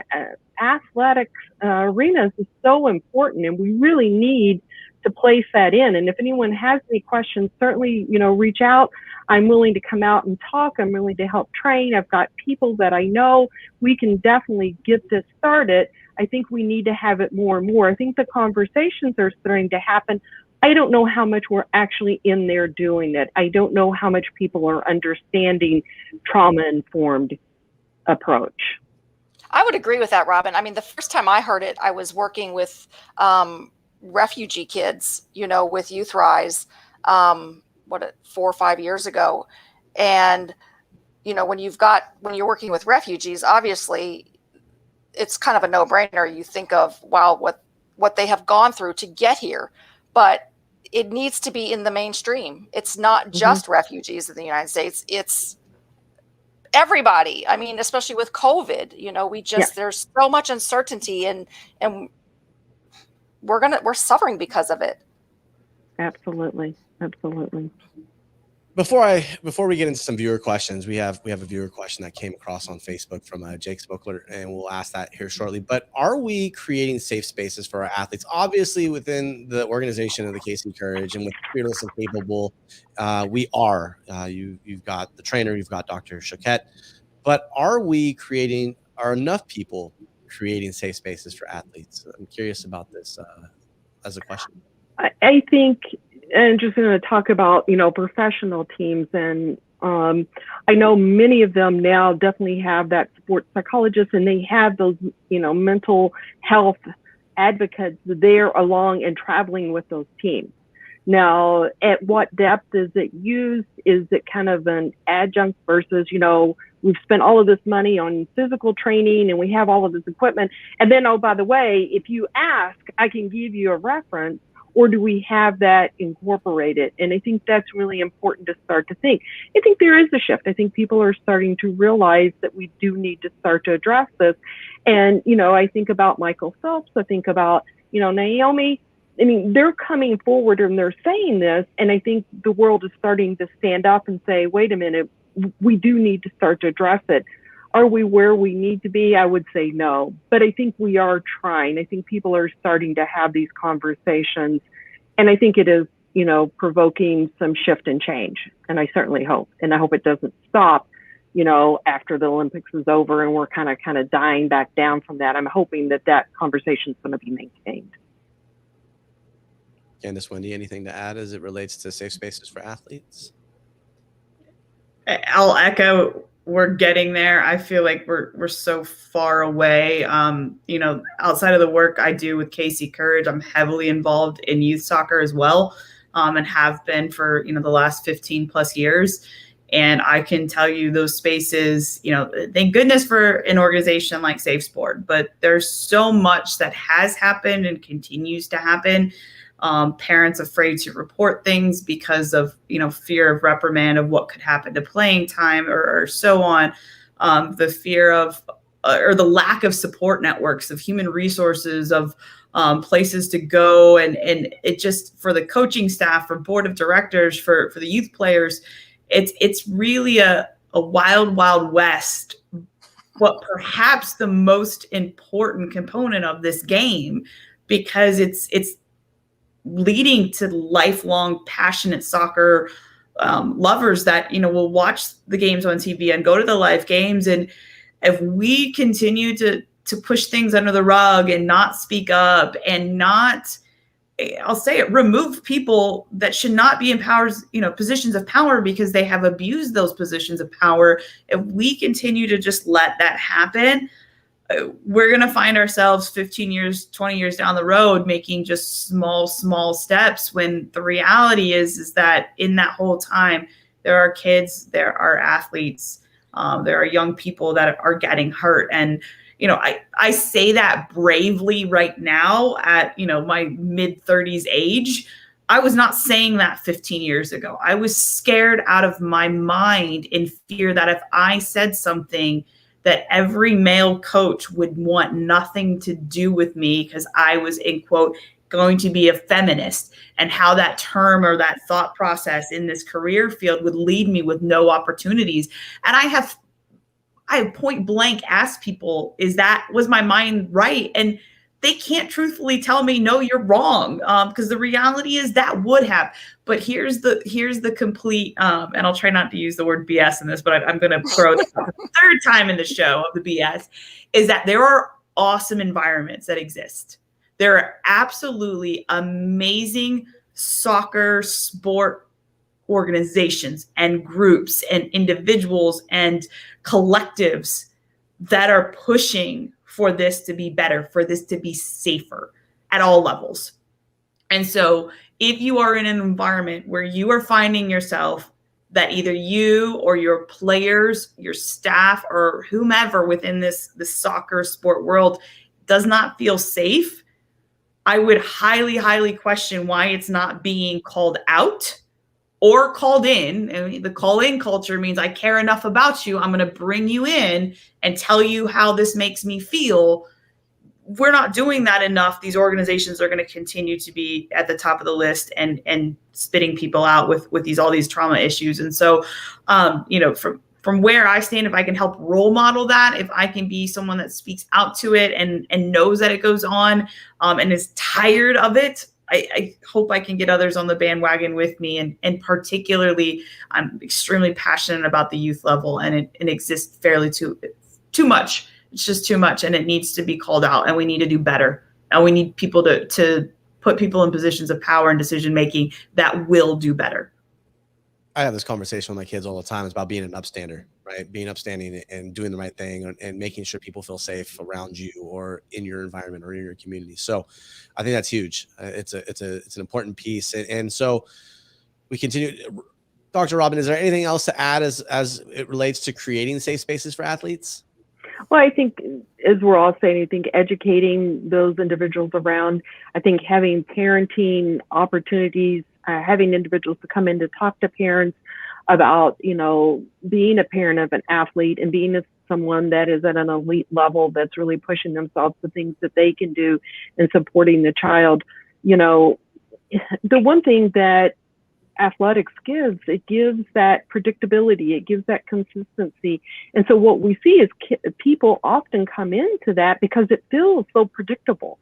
Speaker 2: athletic arenas is so important, and we really need to place that in. And if anyone has any questions, certainly, reach out. I'm willing to come out and talk. I'm willing to help train. I've got people that I know. We can definitely get this started. I think we need to have it more and more. I think the conversations are starting to happen. I don't know how much we're actually in there doing it. I don't know how much people are understanding trauma-informed approach.
Speaker 4: I would agree with that, Robin. The first time I heard it, I was working with refugee kids, with Youth Rise, 4 or 5 years ago. And, you know, when you're working with refugees, obviously it's kind of a no-brainer. You think of, wow, what they have gone through to get here, but it needs to be in the mainstream. It's not just refugees in the United States. It's everybody. I mean, especially with COVID, you know, there's so much uncertainty and we're suffering because of it.
Speaker 2: Absolutely.
Speaker 1: Before we get into some viewer questions, we have a viewer question that came across on Facebook from Jake Spokler, and we'll ask that here shortly. But are we creating safe spaces for our athletes? Obviously, within the organization of the KC Courage and with Fearless and Capable, we are. You've got the trainer, you've got Dr. Choquette, but are enough people creating safe spaces for athletes? I'm curious about this as a question.
Speaker 2: I think, and just going to talk about, you know, professional teams, and I know many of them now definitely have that sports psychologist, and they have those, you know, mental health advocates there along and traveling with those teams. Now, at what depth is it used? Is it kind of an adjunct versus, you know, we've spent all of this money on physical training and we have all of this equipment, and then, oh, by the way, if you ask, I can give you a reference. Or do we have that incorporated? And I think that's really important to start to think. I think there is a shift. I think people are starting to realize that we do need to start to address this. And, you know, I think about Michael Phelps. I think about, you know, Naomi. I mean, they're coming forward and they're saying this. And I think the world is starting to stand up and say, wait a minute, we do need to start to address it. Are we where we need to be? I would say no, but I think we are trying. I think people are starting to have these conversations, and I think it is, you know, provoking some shift and change. And I certainly hope, and I hope it doesn't stop, you know, after the Olympics is over and we're kind of dying back down from that. I'm hoping that conversation is going to be maintained.
Speaker 1: Candice, Wendy, anything to add as it relates to safe spaces for athletes?
Speaker 3: I'll echo, we're getting there. I feel like we're so far away. You know, outside of the work I do with KC Courage, I'm heavily involved in youth soccer as well, and have been for, you know, the last 15 plus years. And I can tell you those spaces, you know, thank goodness for an organization like Safe Sport, but there's so much that has happened and continues to happen. Parents afraid to report things because of, you know, fear of reprimand, of what could happen to playing time or so on. The fear of, or the lack of support networks, of human resources, of places to go. And it just, for the coaching staff, for board of directors, for the youth players, it's really a wild, wild west. But perhaps the most important component of this game, because it's leading to lifelong passionate soccer lovers that, you know, will watch the games on TV and go to the live games. And if we continue to push things under the rug and not speak up and not, I'll say it, remove people that should not be in positions of power because they have abused those positions of power, if we continue to just let that happen, we're going to find ourselves 15 years, 20 years down the road making just small steps, when the reality is that in that whole time, there are kids, there are athletes, there are young people that are getting hurt. And, you know, I say that bravely right now at, you know, my mid-30s age. I was not saying that 15 years ago. I was scared out of my mind in fear that if I said something, that every male coach would want nothing to do with me because I was, in quote, going to be a feminist, and how that term or that thought process in this career field would lead me with no opportunities. And I have point blank asked people, was my mind right? And they can't truthfully tell me, no, you're wrong. Because the reality is that would have. But here's the complete, and I'll try not to use the word BS in this, but I'm going to throw the third time in the show of the BS, is that there are awesome environments that exist. There are absolutely amazing soccer sport organizations and groups and individuals and collectives that are pushing for this to be better, for this to be safer at all levels. And so if you are in an environment where you are finding yourself that either you or your players, your staff, or whomever within this soccer sport world does not feel safe, I would highly, highly question why it's not being called out or called in. And the call in culture means I care enough about you, I'm going to bring you in and tell you how this makes me feel. We're not doing that enough. These organizations are going to continue to be at the top of the list and spitting people out with all these trauma issues. And so, from where I stand, if I can help role model that, if I can be someone that speaks out to it and knows that it goes on, and is tired of it, I hope I can get others on the bandwagon with me. And particularly, I'm extremely passionate about the youth level, and it exists fairly too much. It's just too much, and it needs to be called out, and we need to do better. And we need people to put people in positions of power and decision making that will do better.
Speaker 1: I have this conversation with my kids all the time. It's about being an upstander, right? Being upstanding and doing the right thing and making sure people feel safe around you or in your environment or in your community. So I think that's huge. It's an important piece. And so we continue. Dr. Robin, is there anything else to add as it relates to creating safe spaces for athletes?
Speaker 2: Well, I think, as we're all saying, I think educating those individuals around, I think having parenting opportunities, having individuals to come in to talk to parents about, being a parent of an athlete and being someone that is at an elite level that's really pushing themselves to things that they can do and supporting the child. The one thing that athletics gives, it gives that predictability, it gives that consistency. And so what we see is people often come into that because it feels so predictable.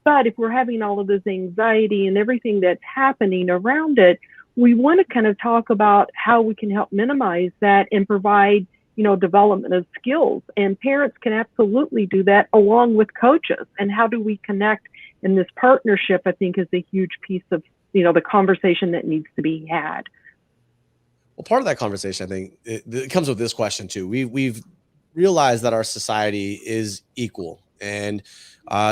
Speaker 2: But if we're having all of this anxiety and everything that's happening around it, we want to kind of talk about how we can help minimize that and provide, development of skills. And parents can absolutely do that along with coaches. And how do we connect? And this partnership, I think, is a huge piece of the conversation that needs to be had.
Speaker 1: Well, part of that conversation, I think, it comes with this question too. We've realized that our society is equal. And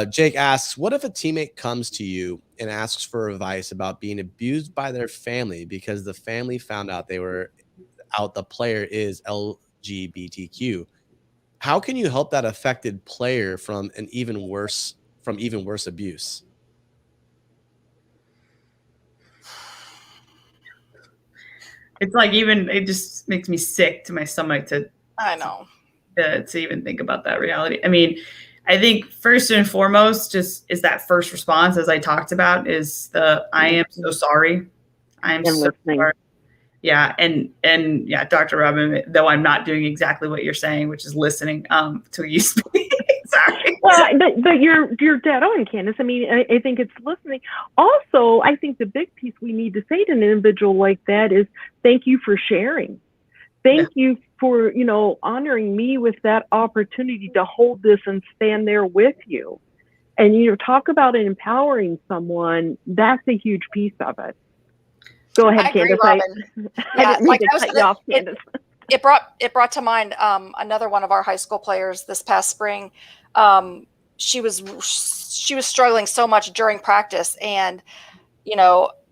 Speaker 1: Jake asks, what if a teammate comes to you and asks for advice about being abused by their family because the family found out the player is LGBTQ? How can you help that affected player from even worse abuse?
Speaker 3: It's like, it just makes me sick to my stomach to even think about that reality. I mean, I think first and foremost, just is that first response, as I talked about, is I am so sorry. I'm so sorry. Yeah. And yeah, Dr. Robin, though I'm not doing exactly what you're saying, which is listening to you speak. Sorry.
Speaker 2: Well, but you're dead on, Candice. I mean, I think it's listening. Also, I think the big piece we need to say to an individual like that is thank you for sharing. Thank you for, honoring me with that opportunity to hold this and stand there with you. And, talk about empowering someone. That's a huge piece of it. Go ahead, Candice. I didn't mean to cut you off, Candice.
Speaker 4: It brought to mind another one of our high school players this past spring. She was struggling so much during practice, and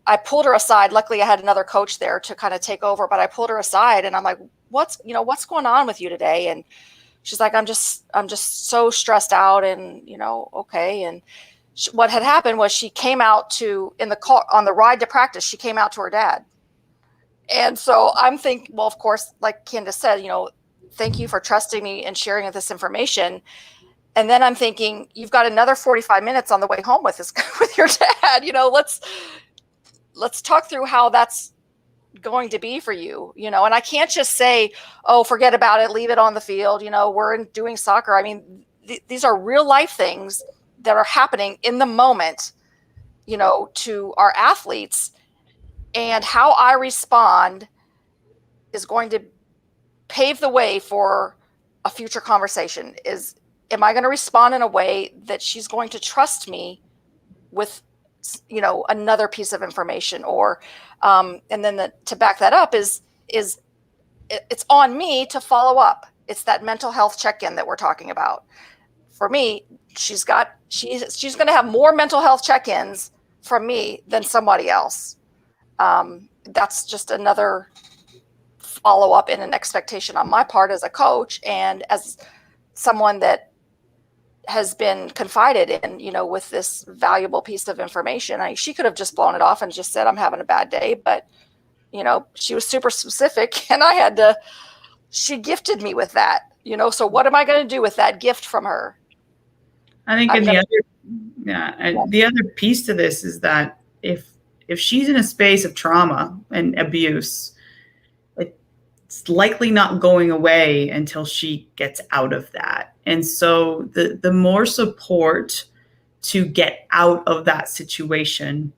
Speaker 4: I pulled her aside. Luckily, I had another coach there to kind of take over, but I pulled her aside, and I'm like, what's going on with you today? And she's like, I'm just so stressed out, and okay. And what had happened was she came out in the car on the ride to practice. She came out to her dad. And so I'm thinking, well, of course, like Candice said, thank you for trusting me and sharing this information. And then I'm thinking, you've got another 45 minutes on the way home with your dad. Let's talk through how that's going to be for you. And I can't just say, oh, forget about it, leave it on the field. We're doing soccer. I mean, these are real life things that are happening in the moment, to our athletes. And how I respond is going to pave the way for a future conversation. Am I going to respond in a way that she's going to trust me with, another piece of information? Or, and then to back that up is it's on me to follow up. It's that mental health check-in that we're talking about. For me, she's going to have more mental health check-ins from me than somebody else. That's just another follow up in an expectation on my part as a coach and as someone that has been confided in, with this valuable piece of information. She could have just blown it off and just said, I'm having a bad day, but she was super specific, and she gifted me with that, so what am I going to do with that gift from her?
Speaker 3: I think the other piece to this is that if she's in a space of trauma and abuse, it's likely not going away until she gets out of that. And so the more support to get out of that situation,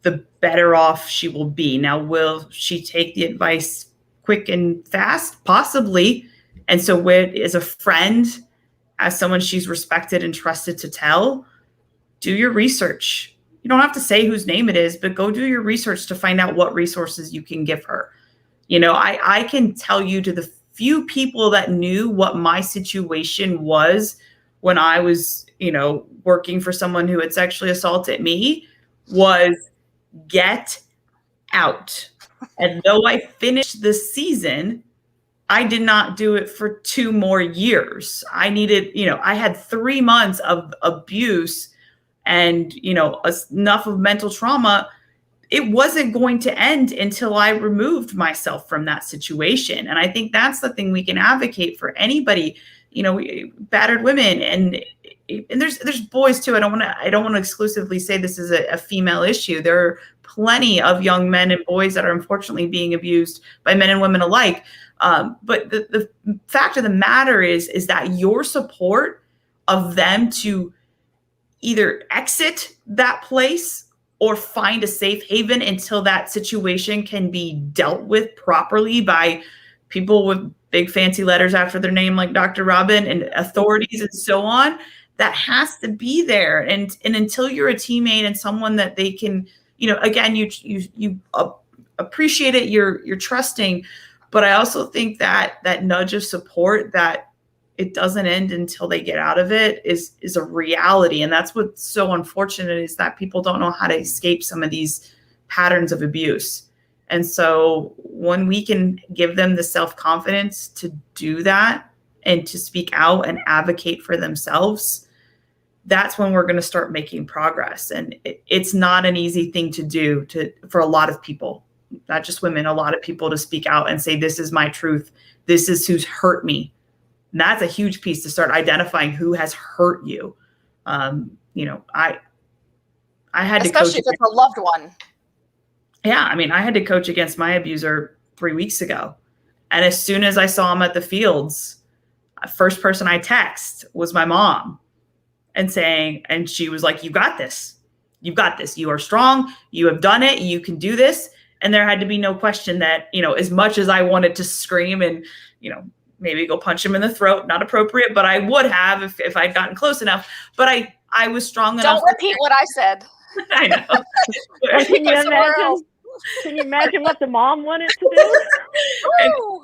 Speaker 3: the better off she will be. Now, will she take the advice quick and fast? Possibly. And so as a friend, as someone she's respected and trusted to tell, do your research. You don't have to say whose name it is, but go do your research to find out what resources you can give her. I can tell you, to the few people that knew what my situation was when I was, working for someone who had sexually assaulted me, was get out. And though I finished the season, I did not do it for 2 more years. I needed, I had 3 months of abuse and, enough of mental trauma. It wasn't going to end until I removed myself from that situation. And I think that's the thing we can advocate for anybody, battered women, and there's boys too. I don't want to exclusively say this is a female issue. There are plenty of young men and boys that are unfortunately being abused by men and women alike. But the fact of the matter is that your support of them to either exit that place or find a safe haven until that situation can be dealt with properly by people with big fancy letters after their name, like Dr. Robin, and authorities and so on, that has to be there. And until you're a teammate and someone that they can, again, you appreciate it, you're trusting. But I also think that nudge of support, that it doesn't end until they get out of it, is a reality. And that's what's so unfortunate, is that people don't know how to escape some of these patterns of abuse. And so when we can give them the self-confidence to do that and to speak out and advocate for themselves, that's when we're going to start making progress. And it's not an easy thing to do for a lot of people, not just women, a lot of people, to speak out and say, this is my truth. This is who's hurt me. And that's a huge piece, to start identifying who has hurt you. I had to coach,
Speaker 4: especially if it's a loved one.
Speaker 3: Yeah. I mean, I had to coach against my abuser 3 weeks ago. And as soon as I saw him at the fields, first person I text was my mom, and she was like, you got this. You got this. You are strong. You have done it. You can do this. And there had to be no question that, as much as I wanted to scream and, maybe go punch him in the throat, not appropriate, but I would have if I'd gotten close enough. But I was strong enough.
Speaker 4: Don't repeat what I said.
Speaker 3: I know.
Speaker 2: Can you imagine what the mom wanted to do?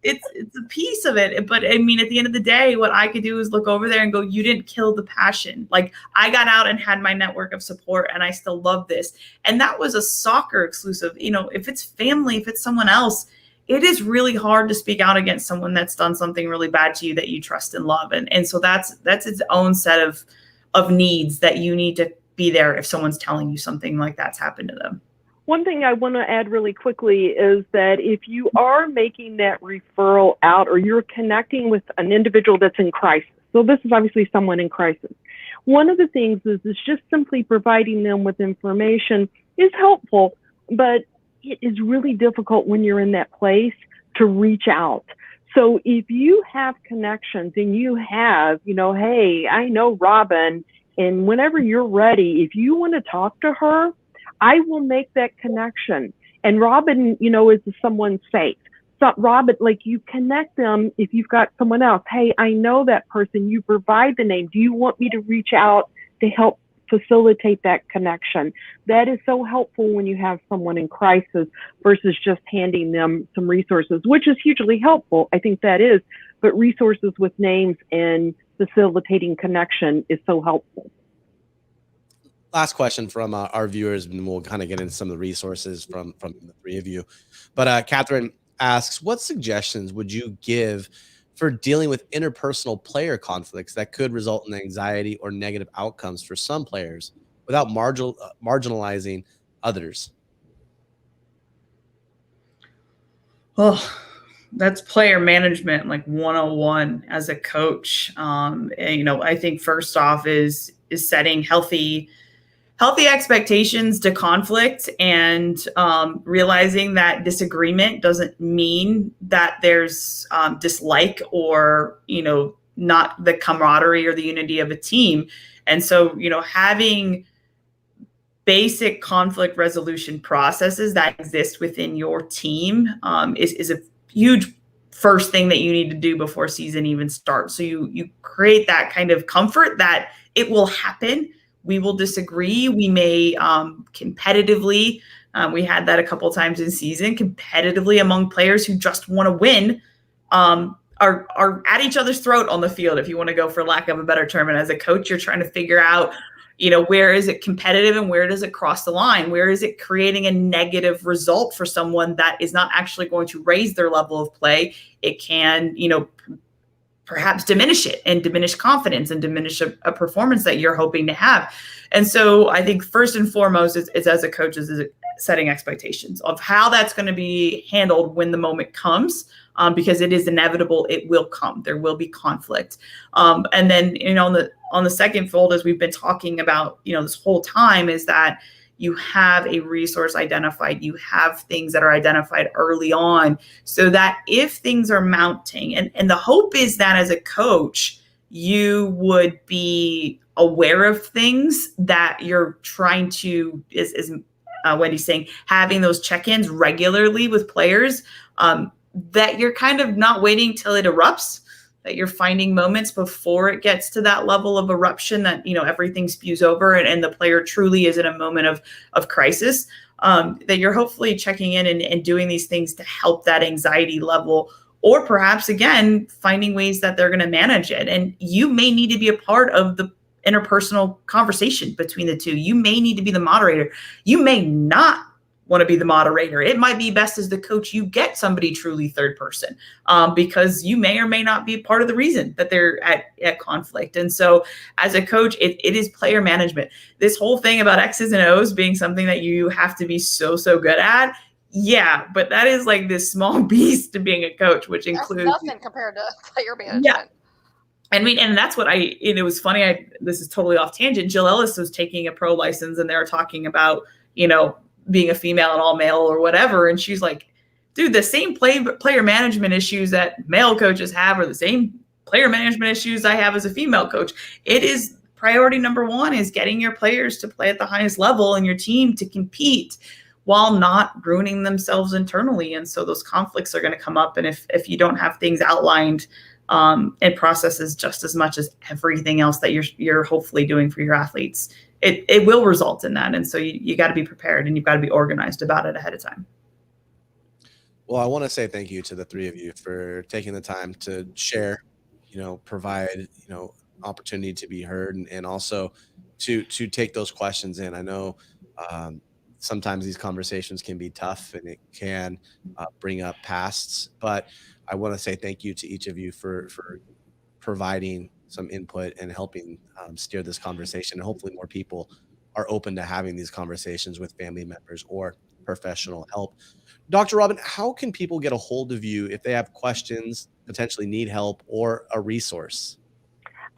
Speaker 3: It's a piece of it. But I mean, at the end of the day, what I could do is look over there and go, you didn't kill the passion. Like, I got out and had my network of support, and I still love this. And that was a soccer exclusive. If it's family, if it's someone else, it is really hard to speak out against someone that's done something really bad to you that you trust and love. And so that's its own set of needs that you need to be there if someone's telling you something like that's happened to them.
Speaker 2: One thing I want to add really quickly is that if you are making that referral out, or you're connecting with an individual that's in crisis, so this is obviously someone in crisis, one of the things is just simply providing them with information is helpful, but it is really difficult when you're in that place to reach out. So if you have connections and you have, hey, I know Robin, and whenever you're ready, if you want to talk to her, I will make that connection. And Robin, is someone safe. So Robin, like, you connect them. If you've got someone else, hey, I know that person, you provide the name. Do you want me to reach out to help facilitate that connection? That is so helpful when you have someone in crisis versus just handing them some resources, which is hugely helpful. I think that is, but resources with names and facilitating connection is so helpful.
Speaker 1: Last question from our viewers, and we'll kind of get into some of the resources from the three of you. But Catherine asks, what suggestions would you give for dealing with interpersonal player conflicts that could result in anxiety or negative outcomes for some players without marginalizing others?
Speaker 3: Oh, that's player management, like 101 as a coach. And, I think first off is setting healthy expectations to conflict, and realizing that disagreement doesn't mean that there's dislike or, not the camaraderie or the unity of a team. And so, having basic conflict resolution processes that exist within your team is a huge first thing that you need to do before season even starts. So you create that kind of comfort that it will happen. We will disagree. We may competitively, we had that a couple times in season, competitively among players who just want to win, are at each other's throat on the field, if you want to go for lack of a better term. And as a coach, you're trying to figure out, where is it competitive and where does it cross the line? Where is it creating a negative result for someone that is not actually going to raise their level of play? It can, perhaps diminish it and diminish confidence and diminish a performance that you're hoping to have. And so I think first and foremost, it's as a coach, is setting expectations of how that's going to be handled when the moment comes, because it is inevitable. It will come. There will be conflict. And then, on the second fold, as we've been talking about, this whole time, is that you have a resource identified, you have things that are identified early on, so that if things are mounting, and the hope is that as a coach, you would be aware of things that you're trying to, is Wendy's saying, having those check-ins regularly with players, that you're kind of not waiting till it erupts, that you're finding moments before it gets to that level of eruption that, everything spews over and the player truly is in a moment of crisis, that you're hopefully checking in and doing these things to help that anxiety level, or perhaps, again, finding ways that they're going to manage it. And you may need to be a part of the interpersonal conversation between the two. You may need to be the moderator. You may not want to be the moderator. It might be best as the coach, you get somebody truly third person, because you may or may not be part of the reason that they're at conflict. And so as a coach, it is player management. This whole thing about X's and O's being something that you have to be so good at. Yeah, but that is like this small beast to being a coach, which includes
Speaker 4: nothing compared to player management.
Speaker 3: Yeah. And that's what it was funny. This is totally off tangent. Jill Ellis was taking a pro license and they were talking about, being a female and all male or whatever. And she's like, dude, the same player management issues that male coaches have are the same player management issues I have as a female coach. It is priority number one, is getting your players to play at the highest level and your team to compete while not ruining themselves internally. And so those conflicts are going to come up. And if you don't have things outlined and processes just as much as everything else that you're hopefully doing for your athletes, it will result in that. And so you got to be prepared and you've got to be organized about it ahead of time.
Speaker 1: Well, I want to say thank you to the three of you for taking the time to share, provide, opportunity to be heard, and also to take those questions in. I know sometimes these conversations can be tough and it can bring up pasts, but I want to say thank you to each of you for providing some input and helping steer this conversation. And hopefully more people are open to having these conversations with family members or professional help. Dr. Robin, how can people get a hold of you if they have questions, potentially need help, or a resource?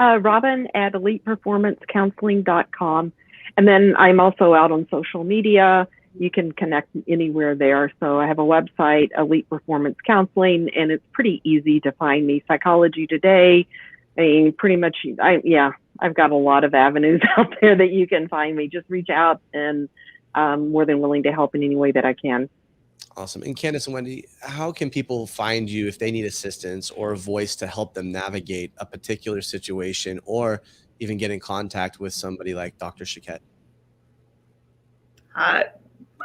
Speaker 2: Robin at eliteperformancecounseling.com. And then I'm also out on social media. You can connect anywhere there. So I have a website, Elite Performance Counseling, and it's pretty easy to find me. Psychology Today. Pretty much, I've got a lot of avenues out there that you can find me. Just reach out, and I'm more than willing to help in any way that I can.
Speaker 1: Awesome. And Candice and Wendy, how can people find you if they need assistance or a voice to help them navigate a particular situation, or even get in contact with somebody like Dr. Choquette?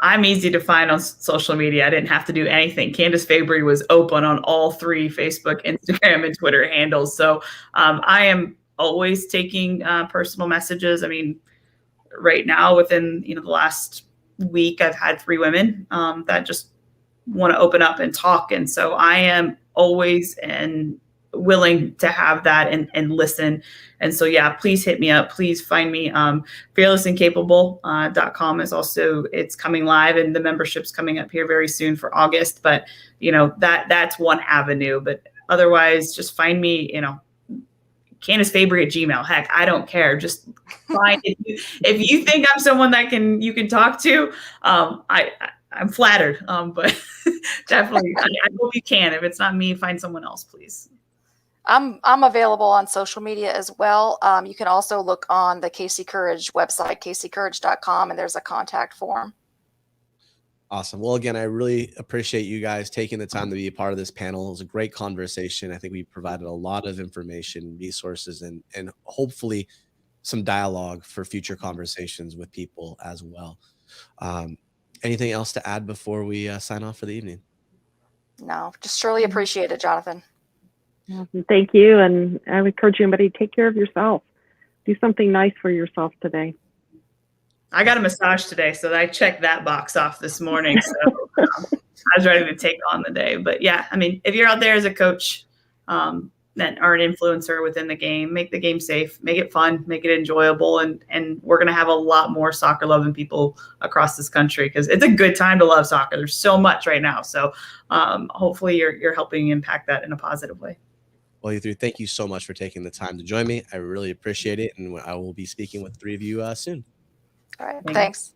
Speaker 3: I'm easy to find on social media. I didn't have to do anything. Candice Fabry was open on all three Facebook, Instagram, and Twitter handles. So I am always taking personal messages. I mean, right now, within the last week, I've had 3 women that just want to open up and talk. And so I am always willing to have that and listen. And so, yeah, please hit me up. Please find me. fearlessandcapable.com is also, it's coming live, and the membership's coming up here very soon for August. But, that's one avenue. But otherwise, just find me, Candice Fabry at Gmail. Heck, I don't care. Just find if you think I'm someone that you can talk to. I'm flattered, but definitely, I hope you can. If it's not me, find someone else, please.
Speaker 4: I'm available on social media as well. You can also look on the Casey Courage website, caseycourage.com, and there's a contact form.
Speaker 1: Awesome. Well, again, I really appreciate you guys taking the time to be a part of this panel. It was a great conversation. I think we provided a lot of information, resources, and hopefully some dialogue for future conversations with people as well. Anything else to add before we sign off for the evening?
Speaker 4: No, just surely appreciate it, Jonathan.
Speaker 2: Thank you. And I would encourage anybody to take care of yourself. Do something nice for yourself today.
Speaker 3: I got a massage today, so I checked that box off this morning. So I was ready to take on the day. But yeah, I mean, if you're out there as a coach that are an influencer within the game, make the game safe, make it fun, make it enjoyable. And we're going to have a lot more soccer loving people across this country, because it's a good time to love soccer. There's so much right now. So hopefully you're helping impact that in a positive way.
Speaker 1: Well, you three, thank you so much for taking the time to join me. I really appreciate it. And I will be speaking with 3 of you soon.
Speaker 4: All right. Thanks.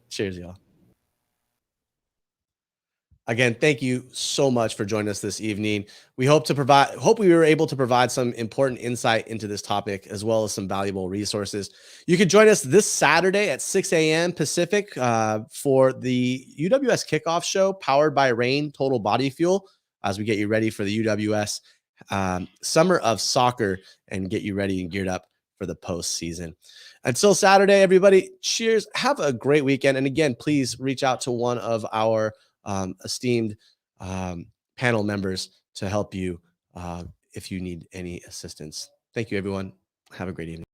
Speaker 1: Cheers, y'all. Again, thank you so much for joining us this evening. We hope we were able to provide some important insight into this topic, as well as some valuable resources. You can join us this Saturday at 6 a.m. Pacific for the UWS Kickoff Show, powered by Rain Total Body Fuel, as we get you ready for the UWS Summer of Soccer and get you ready and geared up for the postseason. Until Saturday, everybody, cheers. Have a great weekend. And again, please reach out to one of our esteemed panel members to help you if you need any assistance. Thank you, everyone. Have a great evening.